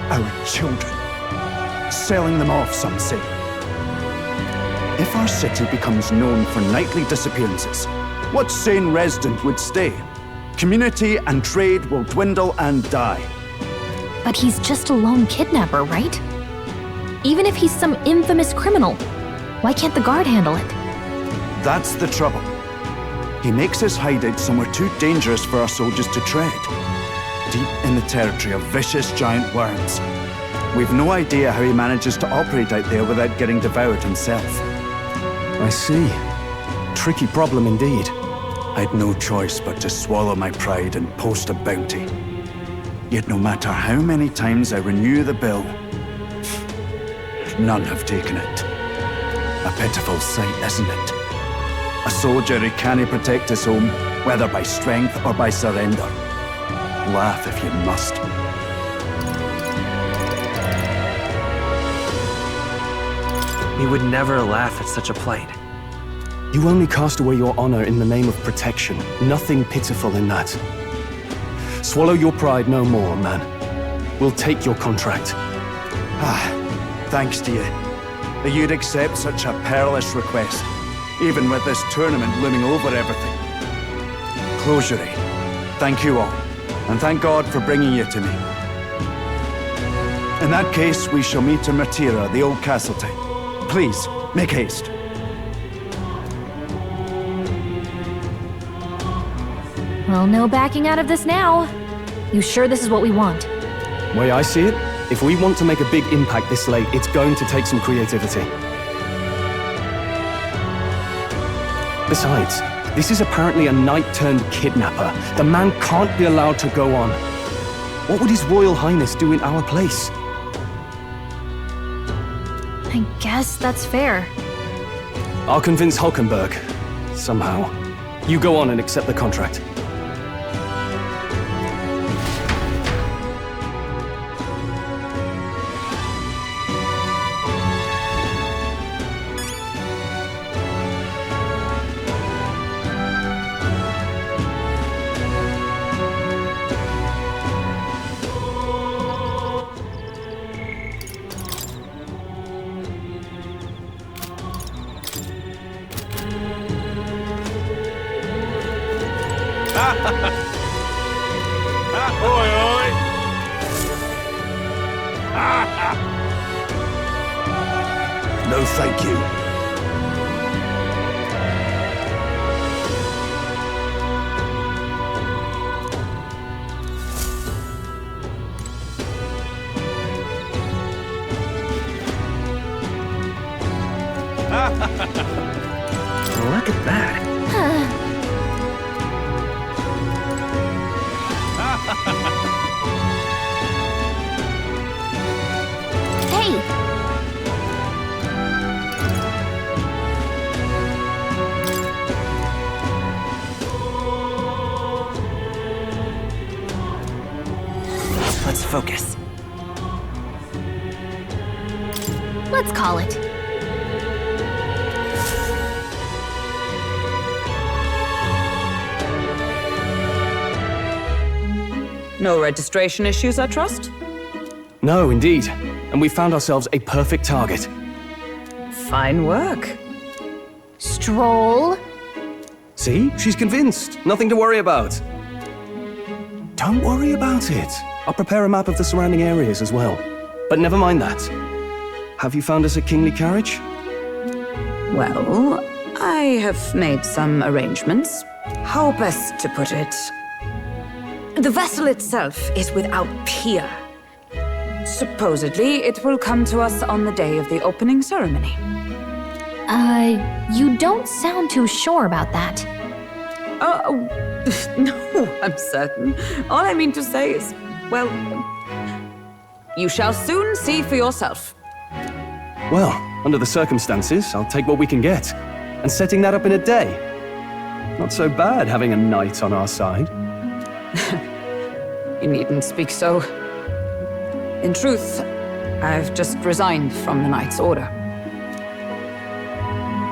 S4: Our children. Selling them off, some say. If our city becomes known for nightly disappearances, what sane resident would stay? Community and trade will dwindle and die.
S14: But he's just a lone kidnapper, right? Even if he's some infamous criminal, why can't the guard handle it?
S4: That's the trouble. He makes his hideout somewhere too dangerous for our soldiers to tread. Deep in the territory of vicious giant worms. We've no idea how he manages to operate out there without getting devoured himself.
S8: I see. Tricky problem indeed.
S4: I'd no choice but to swallow my pride and post a bounty. Yet no matter how many times I renew the bill, none have taken it. A pitiful sight, isn't it? A soldier who can't protect his home, whether by strength or by surrender. Laugh if you must.
S2: We would never laugh at such a plight.
S8: You only cast away your honor in the name of protection. Nothing pitiful in that. Swallow your pride no more, man. We'll take your contract.
S4: Thanks to you. That you'd accept such a perilous request, even with this tournament looming over everything. Closure. Thank you all, and thank God for bringing you to me. In that case, we shall meet in Matira, the old castle type. Please, make haste.
S14: Well, no backing out of this now. You sure this is what we want?
S8: Way I see it, if we want to make a big impact this late, it's going to take some creativity. Besides, this is apparently a knight-turned-kidnapper. The man can't be allowed to go on. What would His Royal Highness do in our place?
S14: I guess that's fair.
S8: I'll convince Hulkenberg. Somehow. You go on and accept the contract.
S9: Oi, oi!
S11: No, thank you.
S2: Look at that.
S14: Hey!
S2: Let's focus.
S14: Let's call it.
S5: No registration issues, I trust?
S8: No, indeed. And we found ourselves a perfect target.
S5: Fine work.
S14: Stroll.
S8: See? She's convinced. Nothing to worry about. Don't worry about it. I'll prepare a map of the surrounding areas as well. But never mind that. Have you found us a kingly carriage?
S5: Well, I have made some arrangements. How best to put it? The vessel itself is without peer. Supposedly, it will come to us on the day of the opening ceremony.
S14: You don't sound too sure about that.
S5: Oh, no, I'm certain. All I mean to say is, well, you shall soon see for yourself.
S8: Well, under the circumstances, I'll take what we can get. And setting that up in a day. Not so bad having a knight on our side.
S5: You needn't speak so. In truth, I've just resigned from the Knight's Order.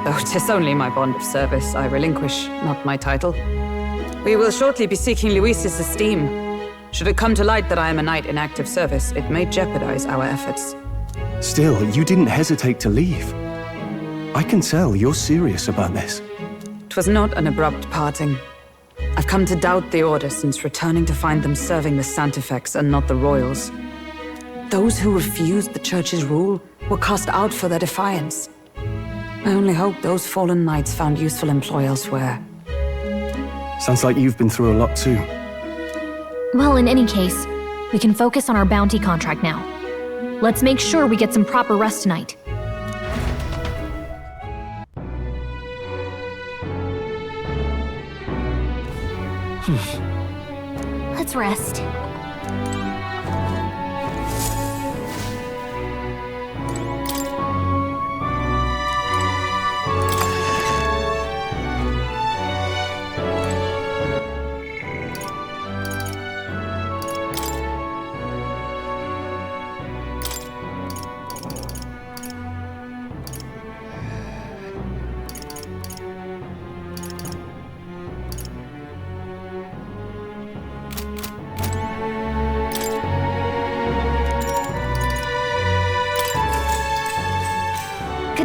S5: Though 'tis only my bond of service I relinquish, not my title. We will shortly be seeking Luis's esteem. Should it come to light that I am a knight in active service, it may jeopardize our efforts.
S8: Still, you didn't hesitate to leave. I can tell you're serious about this.
S5: 'Twas not an abrupt parting. I've come to doubt the Order since returning to find them serving the Santifex and not the Royals. Those who refused the Church's rule were cast out for their defiance. I only hope those fallen knights found useful employ elsewhere.
S8: Sounds like you've been through a lot too.
S14: Well, in any case, we can focus on our bounty contract now. Let's make sure we get some proper rest tonight. Let's rest.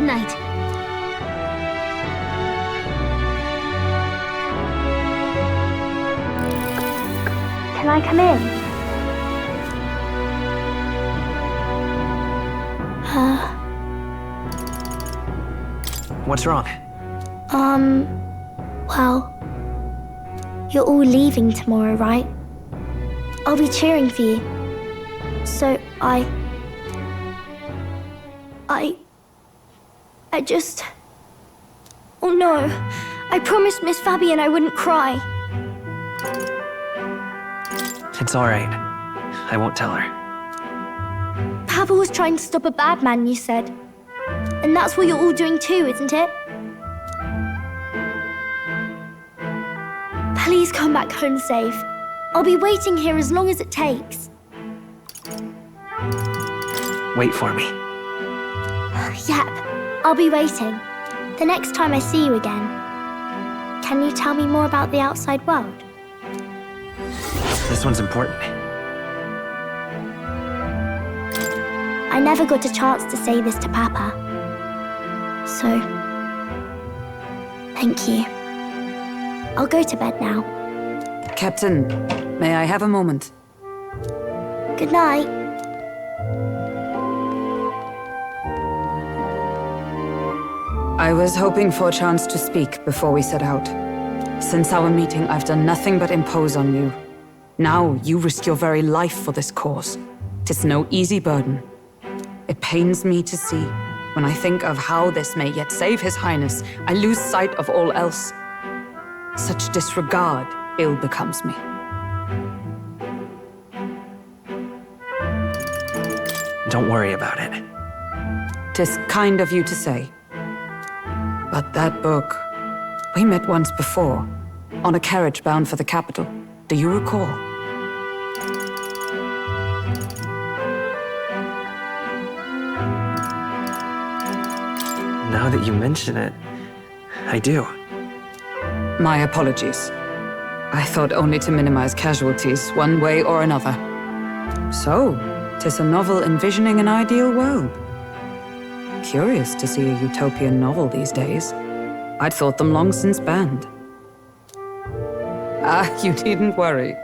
S14: Good night.
S1: Can I come in?
S2: What's wrong?
S1: Well, you're all leaving tomorrow, right? I'll be cheering for you. So I just... Oh no, I promised Miss Fabian I wouldn't cry.
S2: It's all right. I won't tell her.
S1: Papa was trying to stop a bad man, you said. And that's what you're all doing too, isn't it? Please come back home safe. I'll be waiting here as long as it takes.
S2: Wait for me.
S1: Yep, I'll be waiting. The next time I see you again. Can you tell me more about the outside world?
S2: This one's important.
S1: I never got a chance to say this to Papa. So, thank you. I'll go to bed now.
S5: Captain, may I have a moment?
S1: Good night.
S5: I was hoping for a chance to speak before we set out. Since our meeting, I've done nothing but impose on you. Now you risk your very life for this cause. 'Tis no easy burden. It pains me to see. When I think of how this may yet save His Highness, I lose sight of all else. Such disregard ill becomes me.
S2: Don't worry about it.
S5: 'Tis kind of you to say. But that book... We met once before, on a carriage bound for the capital. Do you recall?
S2: Now that you mention it, I do.
S5: My apologies. I thought only to minimize casualties, one way or another. So, 'tis a novel envisioning an ideal world. Curious to see a utopian novel these days. I'd thought them long since banned. Ah, you needn't worry.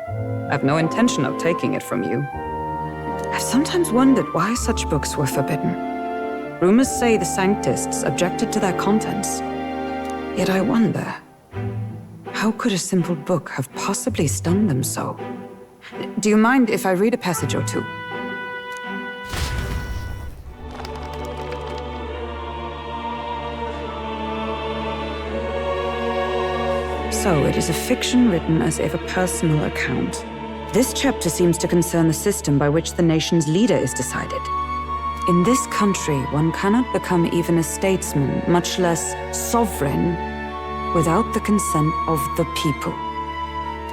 S5: I've no intention of taking it from you. I've sometimes wondered why such books were forbidden. Rumors say the Sanctists objected to their contents. Yet I wonder, how could a simple book have possibly stung them so? Do you mind if I read a passage or two? So it is a fiction written as if a personal account. This chapter seems to concern the system by which the nation's leader is decided. In this country, one cannot become even a statesman, much less sovereign, without the consent of the people.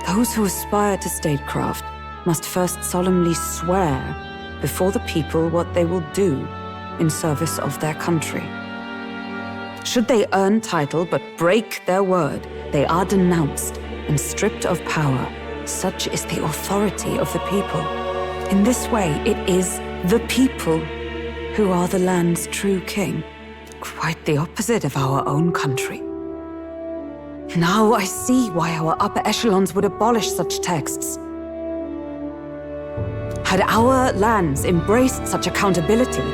S5: Those who aspire to statecraft must first solemnly swear before the people what they will do in service of their country. Should they earn title but break their word, they are denounced and stripped of power. Such is the authority of the people. In this way, it is the people who are the land's true king. Quite the opposite of our own country. Now I see why our upper echelons would abolish such texts. Had our lands embraced such accountability,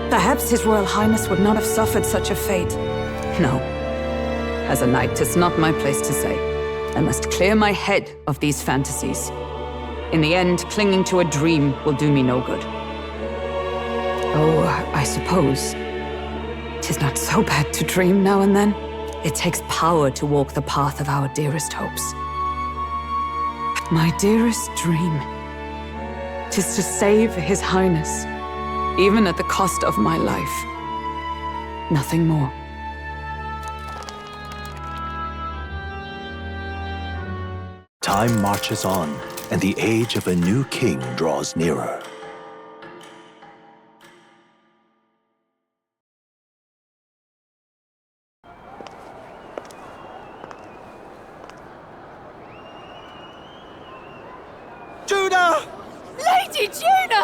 S5: perhaps His Royal Highness would not have suffered such a fate. No. As a knight, 'tis not my place to say. I must clear my head of these fantasies. In the end, clinging to a dream will do me no good. Oh, I suppose 'tis not so bad to dream now and then. It takes power to walk the path of our dearest hopes. But my dearest dream, 'tis to save His Highness, even at the cost of my life. Nothing more.
S6: Time marches on, and the age of a new king draws nearer.
S10: Juna!
S16: Lady Juna!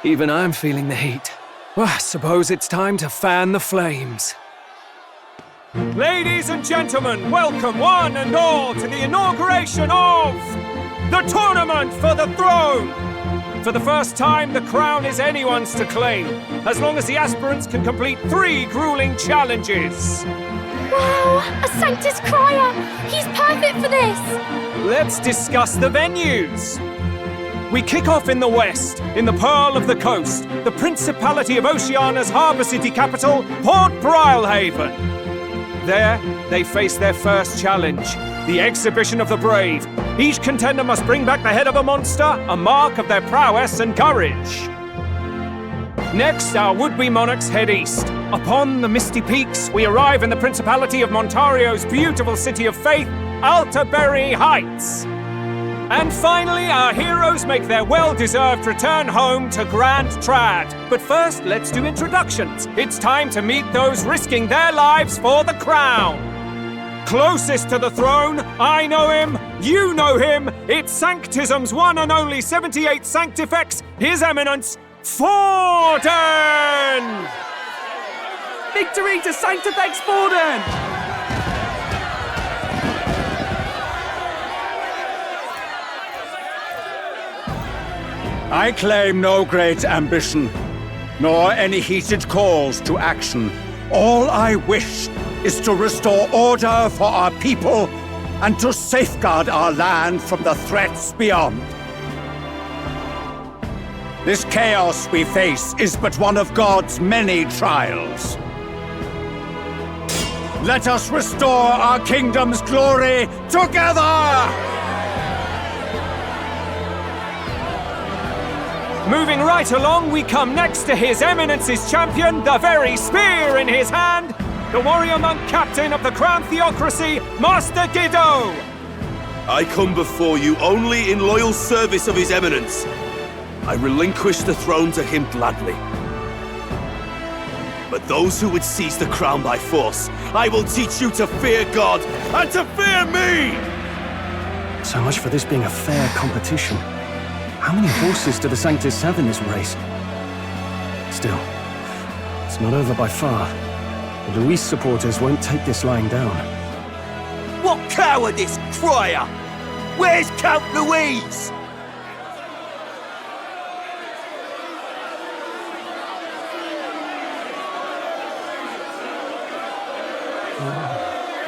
S9: Even I'm feeling the heat. Well, I suppose it's time to fan the flames. Ladies and gentlemen, welcome one and all to the inauguration of the Tournament for the Throne! For the first time, the crown is anyone's to claim, as long as the aspirants can complete 3 grueling challenges.
S14: Wow, a Sanctus Crier! He's perfect for this!
S9: Let's discuss the venues. We kick off in the west, in the Pearl of the Coast, the Principality of Oceania's harbour city capital, Port Brilehaven. There, they face their first challenge, the Exhibition of the Brave. Each contender must bring back the head of a monster, a mark of their prowess and courage. Next, our would-be monarchs head east. Upon the misty peaks, we arrive in the Principality of Montario's beautiful city of faith, Altaberry Heights. And finally, our heroes make their well-deserved return home to Grand Trad. But first, let's do introductions. It's time to meet those risking their lives for the crown. Closest to the throne, I know him, you know him. It's Sanctism's one and only 78th Sanctifex, His Eminence, Forden!
S2: Victory to Sanctifex Forden!
S4: I claim no great ambition, nor any heated calls to action. All I wish is to restore order for our people and to safeguard our land from the threats beyond. This chaos we face is but one of God's many trials. Let us restore our kingdom's glory together!
S9: Moving right along, we come next to His Eminence's champion, the very spear in his hand, the warrior monk captain of the Crown Theocracy, Master Giddo!
S16: I come before you only in loyal service of His Eminence. I relinquish the throne to him gladly. But those who would seize the crown by force, I will teach you to fear God and to fear me!
S8: So much for this being a fair competition. How many horses do the Sanctus have in this race? Still, it's not over by far. The Luis supporters won't take this lying down.
S16: What cowardice, Crier! Where's Count Louise?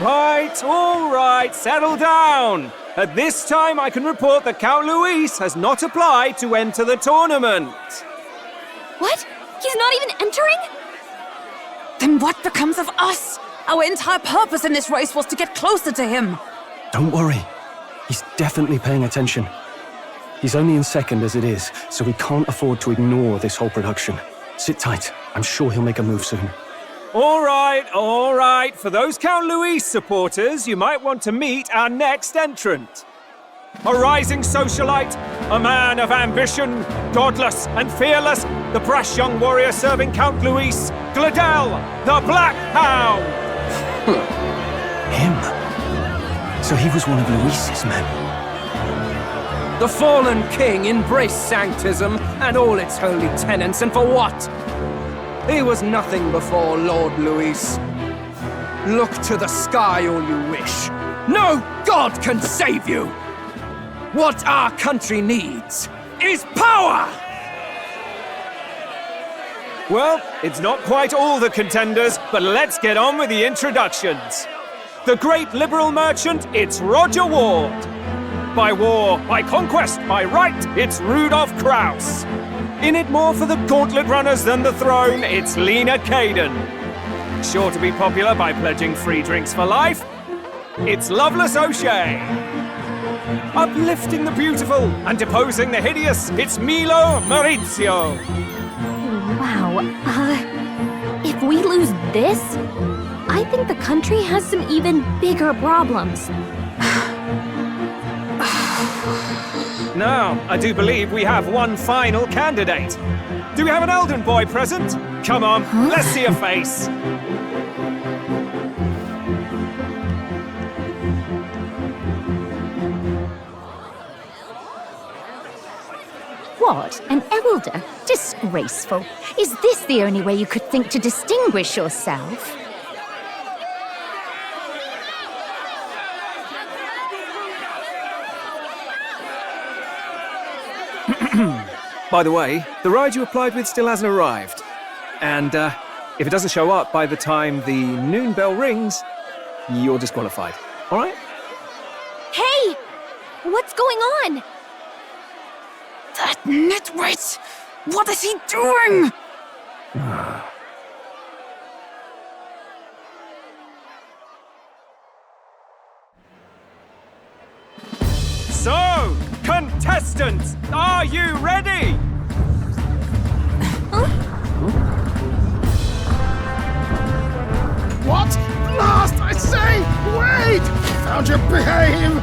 S9: Right, all right, settle down. At this time, I can report that Count Luis has not applied to enter the tournament.
S14: What? He's not even entering?
S5: Then what becomes of us? Our entire purpose in this race was to get closer to him.
S8: Don't worry. He's definitely paying attention. He's only in second as it is, so we can't afford to ignore this whole production. Sit tight. I'm sure he'll make a move soon.
S9: All right, all right. For those Count Luis supporters, you might want to meet our next entrant. A rising socialite, a man of ambition, godless and fearless, the brash young warrior serving Count Luis, Gladel, the Black Hound!
S8: Him? So he was one of Luis's men.
S2: The fallen king embraced Sanctism and all its holy tenets, and for what? He was nothing before Lord Luis. Look to the sky all you wish. No god can save you! What our country needs is power!
S9: Well, it's not quite all the contenders, but let's get on with the introductions. The great liberal merchant, it's Roger Ward. By war, by conquest, by right, it's Rudolph Kraus. In it more for the gauntlet runners than the throne, it's Lena Caden. Sure to be popular by pledging free drinks for life, it's Loveless O'Shea. Uplifting the beautiful and deposing the hideous, it's Milo Maurizio.
S14: Wow, if we lose this, I think the country has some even bigger problems.
S9: Now, I do believe we have one final candidate. Do we have an Elden boy present? Come on, let's see a face.
S7: What? An elder? Disgraceful. Is this the only way you could think to distinguish yourself?
S9: By the way, the ride you applied with still hasn't arrived. And if it doesn't show up by the time the noon bell rings, you're disqualified. All right?
S14: Hey! What's going on?
S5: That nitwit! What is he doing?
S9: So, contestants, are you ready?
S10: What? Last, I say! Wait! Found your behave!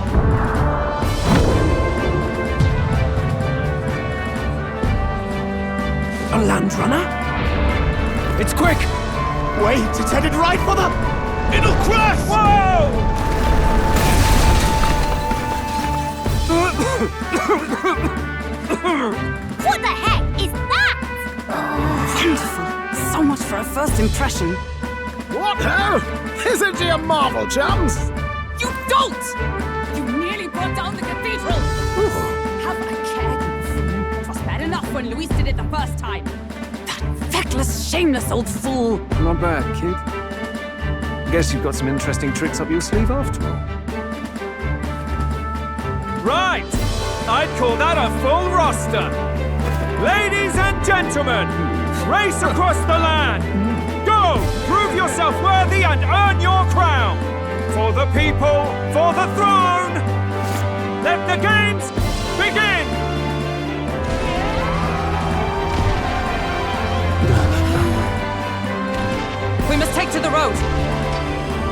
S3: A land runner?
S9: It's quick!
S3: Wait, it's headed right for the...
S9: It'll crash! Whoa!
S14: What the heck is that?
S5: Wonderful. So much for a first impression.
S10: What ho? Isn't she a marvel, chums?
S5: You dolt! You nearly brought down the cathedral! Have a care, you fool. It was bad enough when Luis did it the first time. That feckless, shameless old fool.
S9: Not bad, kid. Guess you've got some interesting tricks up your sleeve after all. Right! I'd call that a full roster. Ladies and gentlemen, race across the land. Go! Prove yourself worthy and earn your crown. For the people, for the throne. Let the games begin!
S5: We must take to the road.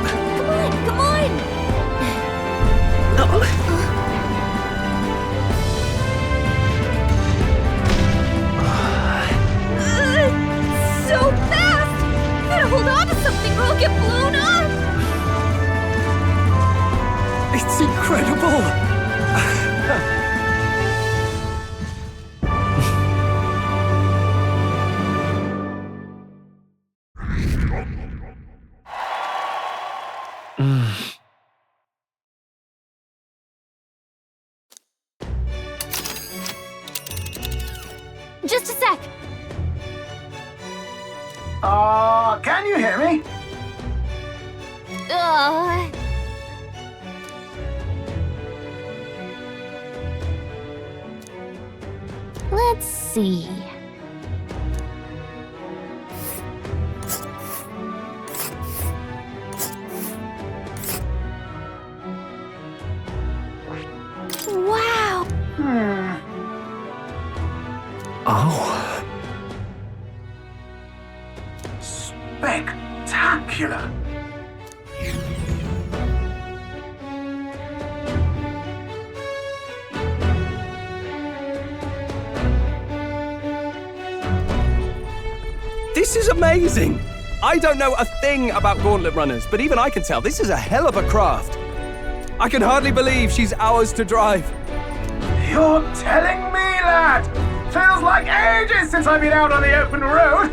S14: Come on, come on! So fast! Gotta hold on to something or I'll get blown up!
S8: It's incredible!
S14: Just a sec!
S10: Can you hear me?
S14: Let's see. Wow!
S8: Oh.
S10: Spectacular!
S2: This is amazing! I don't know a thing about gauntlet runners, but even I can tell this is a hell of a craft. I can hardly believe she's ours to drive.
S10: You're telling me, lad? Feels like ages since I've been out on the open road.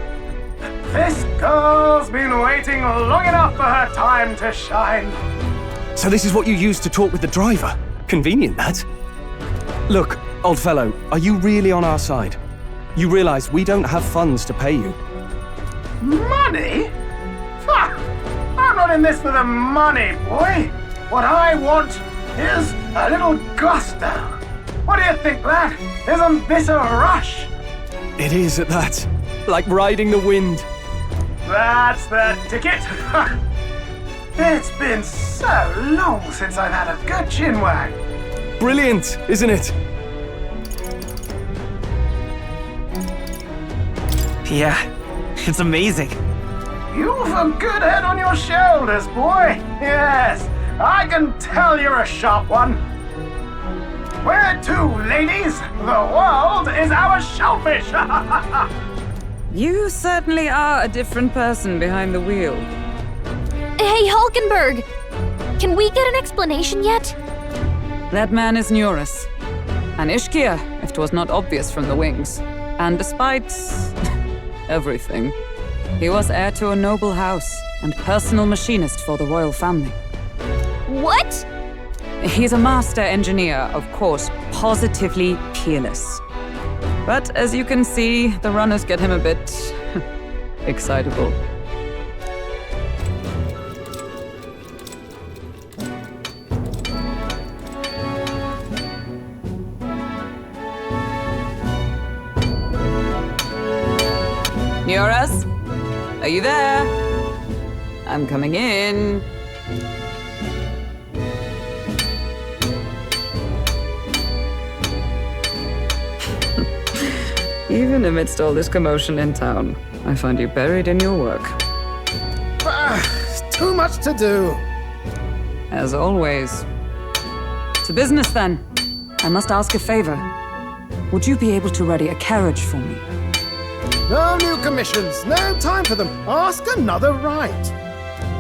S10: This girl's been waiting long enough for her time to shine.
S2: So this is what you use to talk with the driver? Convenient, that. Look, old fellow, are you really on our side? You realize we don't have funds to pay you.
S10: Money? Ha! I'm not in this for the money, boy. What I want is a little gusto. What do you think, lad? Isn't this a rush?
S2: It is at that. Like riding the wind.
S10: That's the ticket. It's been so long since I've had a good chinwag.
S2: Brilliant, isn't it? Yeah, it's amazing.
S10: You've a good head on your shoulders, boy. Yes, I can tell you're a sharp one. Where to, ladies? The world is our shellfish.
S5: You certainly are a different person behind the wheel.
S14: Hey, Hulkenberg! Can we get an explanation yet?
S5: That man is Nuris. And Ishkia, if fact was not obvious from the wings. And despite everything, he was heir to a noble house and personal machinist for the royal family.
S14: What?
S5: He's a master engineer, of course, positively peerless. But as you can see, the runners get him a bit excitable. Yoras? Are you there? I'm coming in. Even amidst all this commotion in town, I find you buried in your work.
S10: Too much to do.
S5: As always. To business, then. I must ask a favor. Would you be able to ready a carriage for me?
S10: No new commissions. No time for them. Ask another right.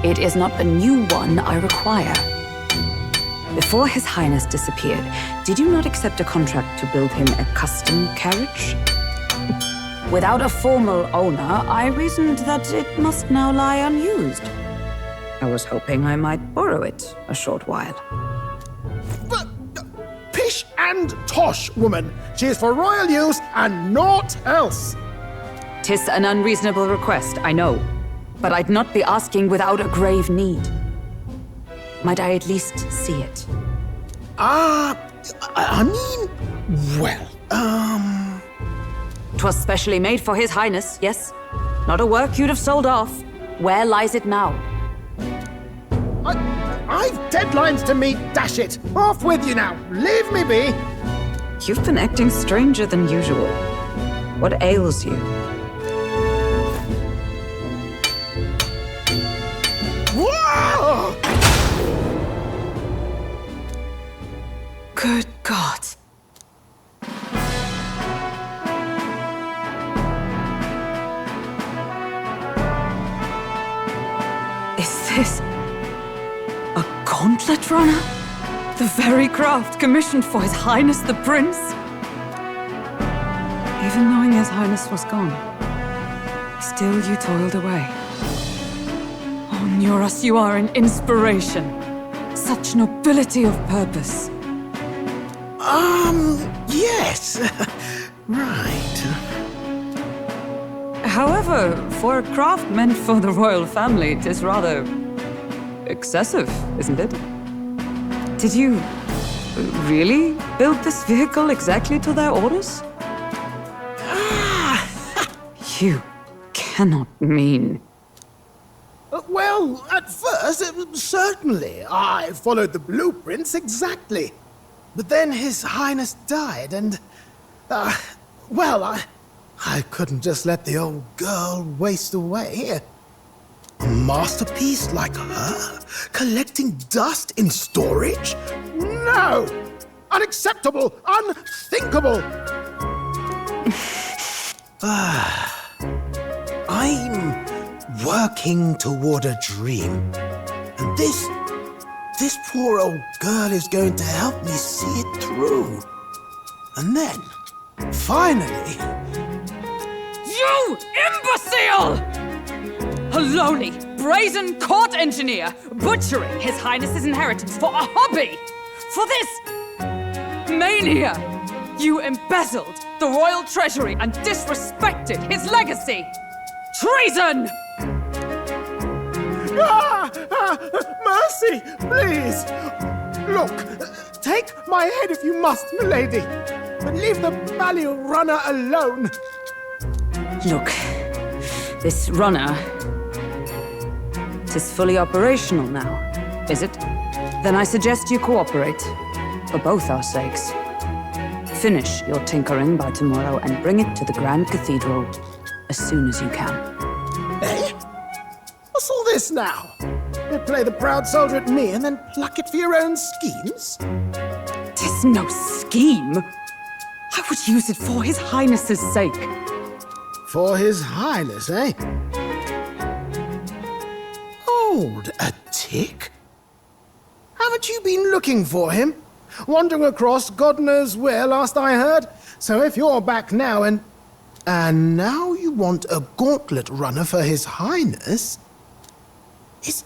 S5: It is not a new one I require. Before His Highness disappeared, did you not accept a contract to build him a custom carriage? Without a formal owner, I reasoned that it must now lie unused. I was hoping I might borrow it a short while.
S10: But, pish and tosh, woman. She is for royal use and naught else.
S5: 'Tis an unreasonable request, I know. But I'd not be asking without a grave need. Might I at least see it?
S10: I mean, well,
S5: 'Twas specially made for His Highness, yes? Not a work you'd have sold off. Where lies it now?
S10: I've deadlines to meet, dash it! Off with you now! Leave me be!
S5: You've been acting stranger than usual. What ails you?
S10: Whoa!
S5: Good God. Is this a gauntlet runner? The very craft commissioned for His Highness the Prince? Even knowing His Highness was gone, still you toiled away. Oh, Nuras, you are an inspiration. Such nobility of purpose.
S10: Yes. Right.
S5: However, for a craft meant for the royal family, it is rather excessive, isn't it? Did you really build this vehicle exactly to their orders? You cannot mean...
S10: Well, at first, certainly. I followed the blueprints exactly. But then His Highness died, and... well, I couldn't just let the old girl waste away. A masterpiece like her? Collecting dust in storage? No! Unacceptable! Unthinkable! I'm working toward a dream. And this poor old girl is going to help me see it through. And then, finally...
S5: You imbecile! A lowly, brazen court engineer butchering His Highness's inheritance for a hobby! For this mania! You embezzled the royal treasury and disrespected his legacy! Treason!
S10: Mercy, please! Look, take my head if you must, milady, but leave the Balliol runner alone.
S5: Look, this runner... 'tis fully operational now, is it? Then I suggest you cooperate, for both our sakes. Finish your tinkering by tomorrow and bring it to the Grand Cathedral as soon as you can.
S10: Eh? What's all this now? You play the proud soldier at me and then pluck it for your own schemes?
S5: 'Tis no scheme. I would use it for His Highness's sake.
S10: For His Highness, eh? Hold a tick. Haven't you been looking for him? Wandering across God knows where last I heard? So if you're back now and now you want a gauntlet runner for His Highness? Is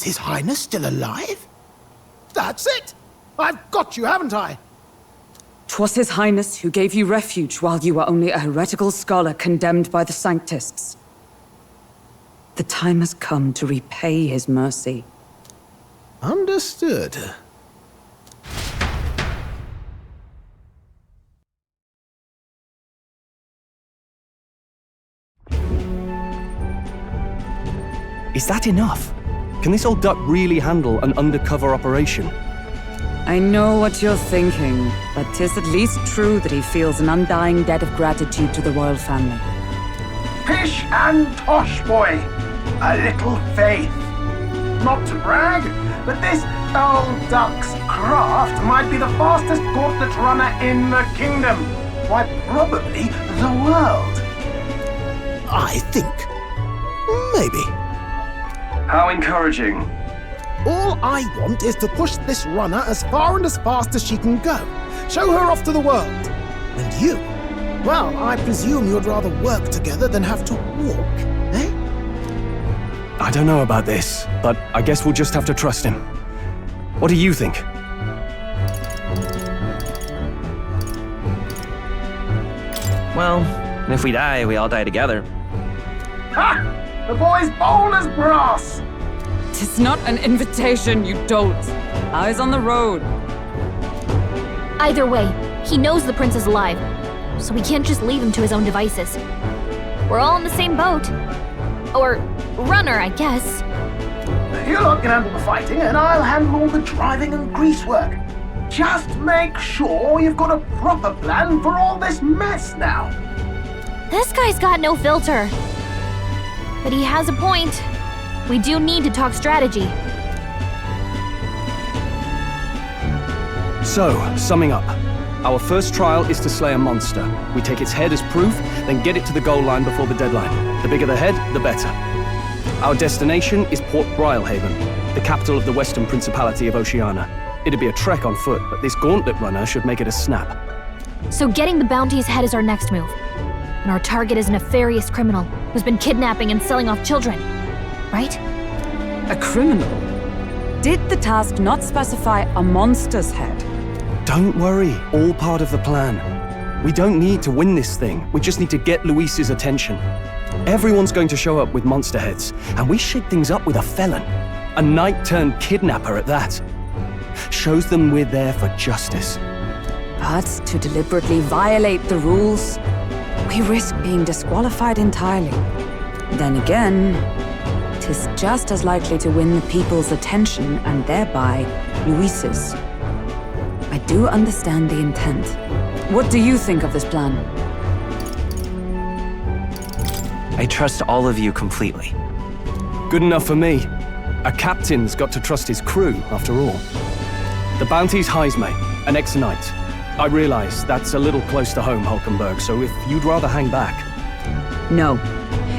S10: His Highness still alive? That's it! I've got you, haven't I?
S5: 'Twas His Highness who gave you refuge while you were only a heretical scholar condemned by the Sanctists. The time has come to repay his mercy.
S10: Understood.
S8: Is that enough? Can this old duck really handle an undercover operation?
S5: I know what you're thinking, but 'tis at least true that he feels an undying debt of gratitude to the royal family.
S10: Pish and tosh, boy. A little faith. Not to brag, but this old duck's craft might be the fastest gauntlet runner in the kingdom. Why, probably the world. I think. Maybe.
S17: How encouraging.
S10: All I want is to push this runner as far and as fast as she can go. Show her off to the world. And you? Well, I presume you'd rather work together than have to walk, eh?
S8: I don't know about this, but I guess we'll just have to trust him. What do you think?
S2: Well, if we die, we all die together.
S10: Ha! The boy's bold as brass!
S5: 'Tis not an invitation, you dolt. Eyes on the road.
S14: Either way, he knows the prince is alive, so we can't just leave him to his own devices. We're all in the same boat. Or runner, I guess.
S10: You lot can handle the fighting, and I'll handle all the driving and greasework. Just make sure you've got a proper plan for all this mess now.
S14: This guy's got no filter. But he has a point. We do need to talk strategy.
S8: So, summing up. Our first trial is to slay a monster. We take its head as proof, then get it to the goal line before the deadline. The bigger the head, the better. Our destination is Port Brilehaven, the capital of the Western Principality of Oceania. It'd be a trek on foot, but this gauntlet runner should make it a snap.
S14: So getting the bounty's head is our next move. And our target is a nefarious criminal who's been kidnapping and selling off children. Right?
S5: A criminal? Did the task not specify a monster's head?
S8: Don't worry, all part of the plan. We don't need to win this thing, we just need to get Luis's attention. Everyone's going to show up with monster heads, and we shake things up with a felon. A knight-turned-kidnapper at that. Shows them we're there for justice.
S5: But to deliberately violate the rules, we risk being disqualified entirely. Then again, 'tis just as likely to win the people's attention and thereby Luis's. I do understand the intent. What do you think of this plan?
S2: I trust all of you completely.
S8: Good enough for me. A captain's got to trust his crew, after all. The bounty's Heisme, an ex-knight. I realize that's a little close to home, Hulkenberg, so if you'd rather hang back...
S5: No.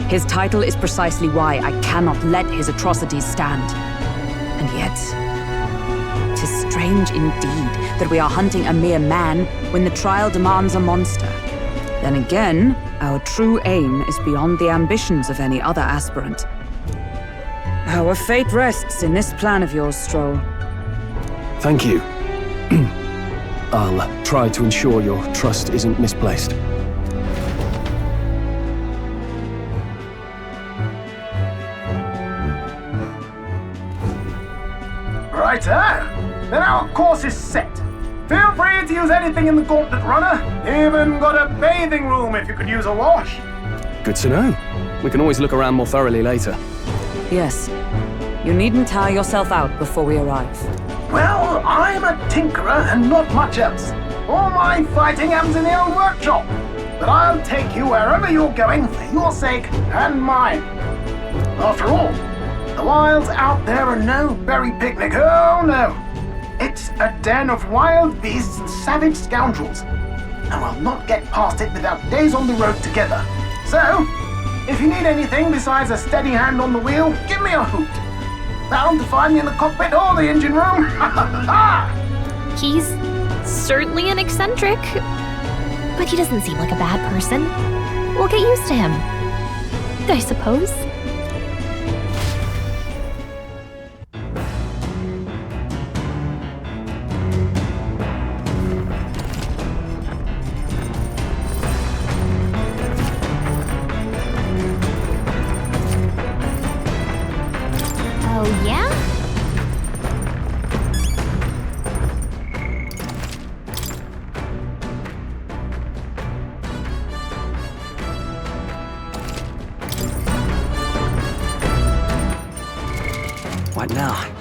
S5: His title is precisely why I cannot let his atrocities stand. And yet... 'tis strange indeed that we are hunting a mere man when the trial demands a monster. Then again, our true aim is beyond the ambitions of any other aspirant. Our fate rests in this plan of yours, Stroll.
S8: Thank you. I'll try to ensure your trust isn't misplaced.
S10: Righto! Then our course is set. Feel free to use anything in the gauntlet runner. Even got a bathing room if you could use a wash.
S8: Good to know. We can always look around more thoroughly later.
S5: Yes. You needn't tire yourself out before we arrive.
S10: Well, I'm a tinkerer and not much else. All my fighting happens in the old workshop. But I'll take you wherever you're going for your sake and mine. After all, the wilds out there are no berry picnic. Oh no. It's a den of wild beasts and savage scoundrels. And we'll not get past it without days on the road together. So, if you need anything besides a steady hand on the wheel, give me a hoot. Bound to find me in the cockpit or the engine room.
S14: He's certainly an eccentric. But he doesn't seem like a bad person. We'll get used to him, I suppose. Oh, yeah?
S2: What now?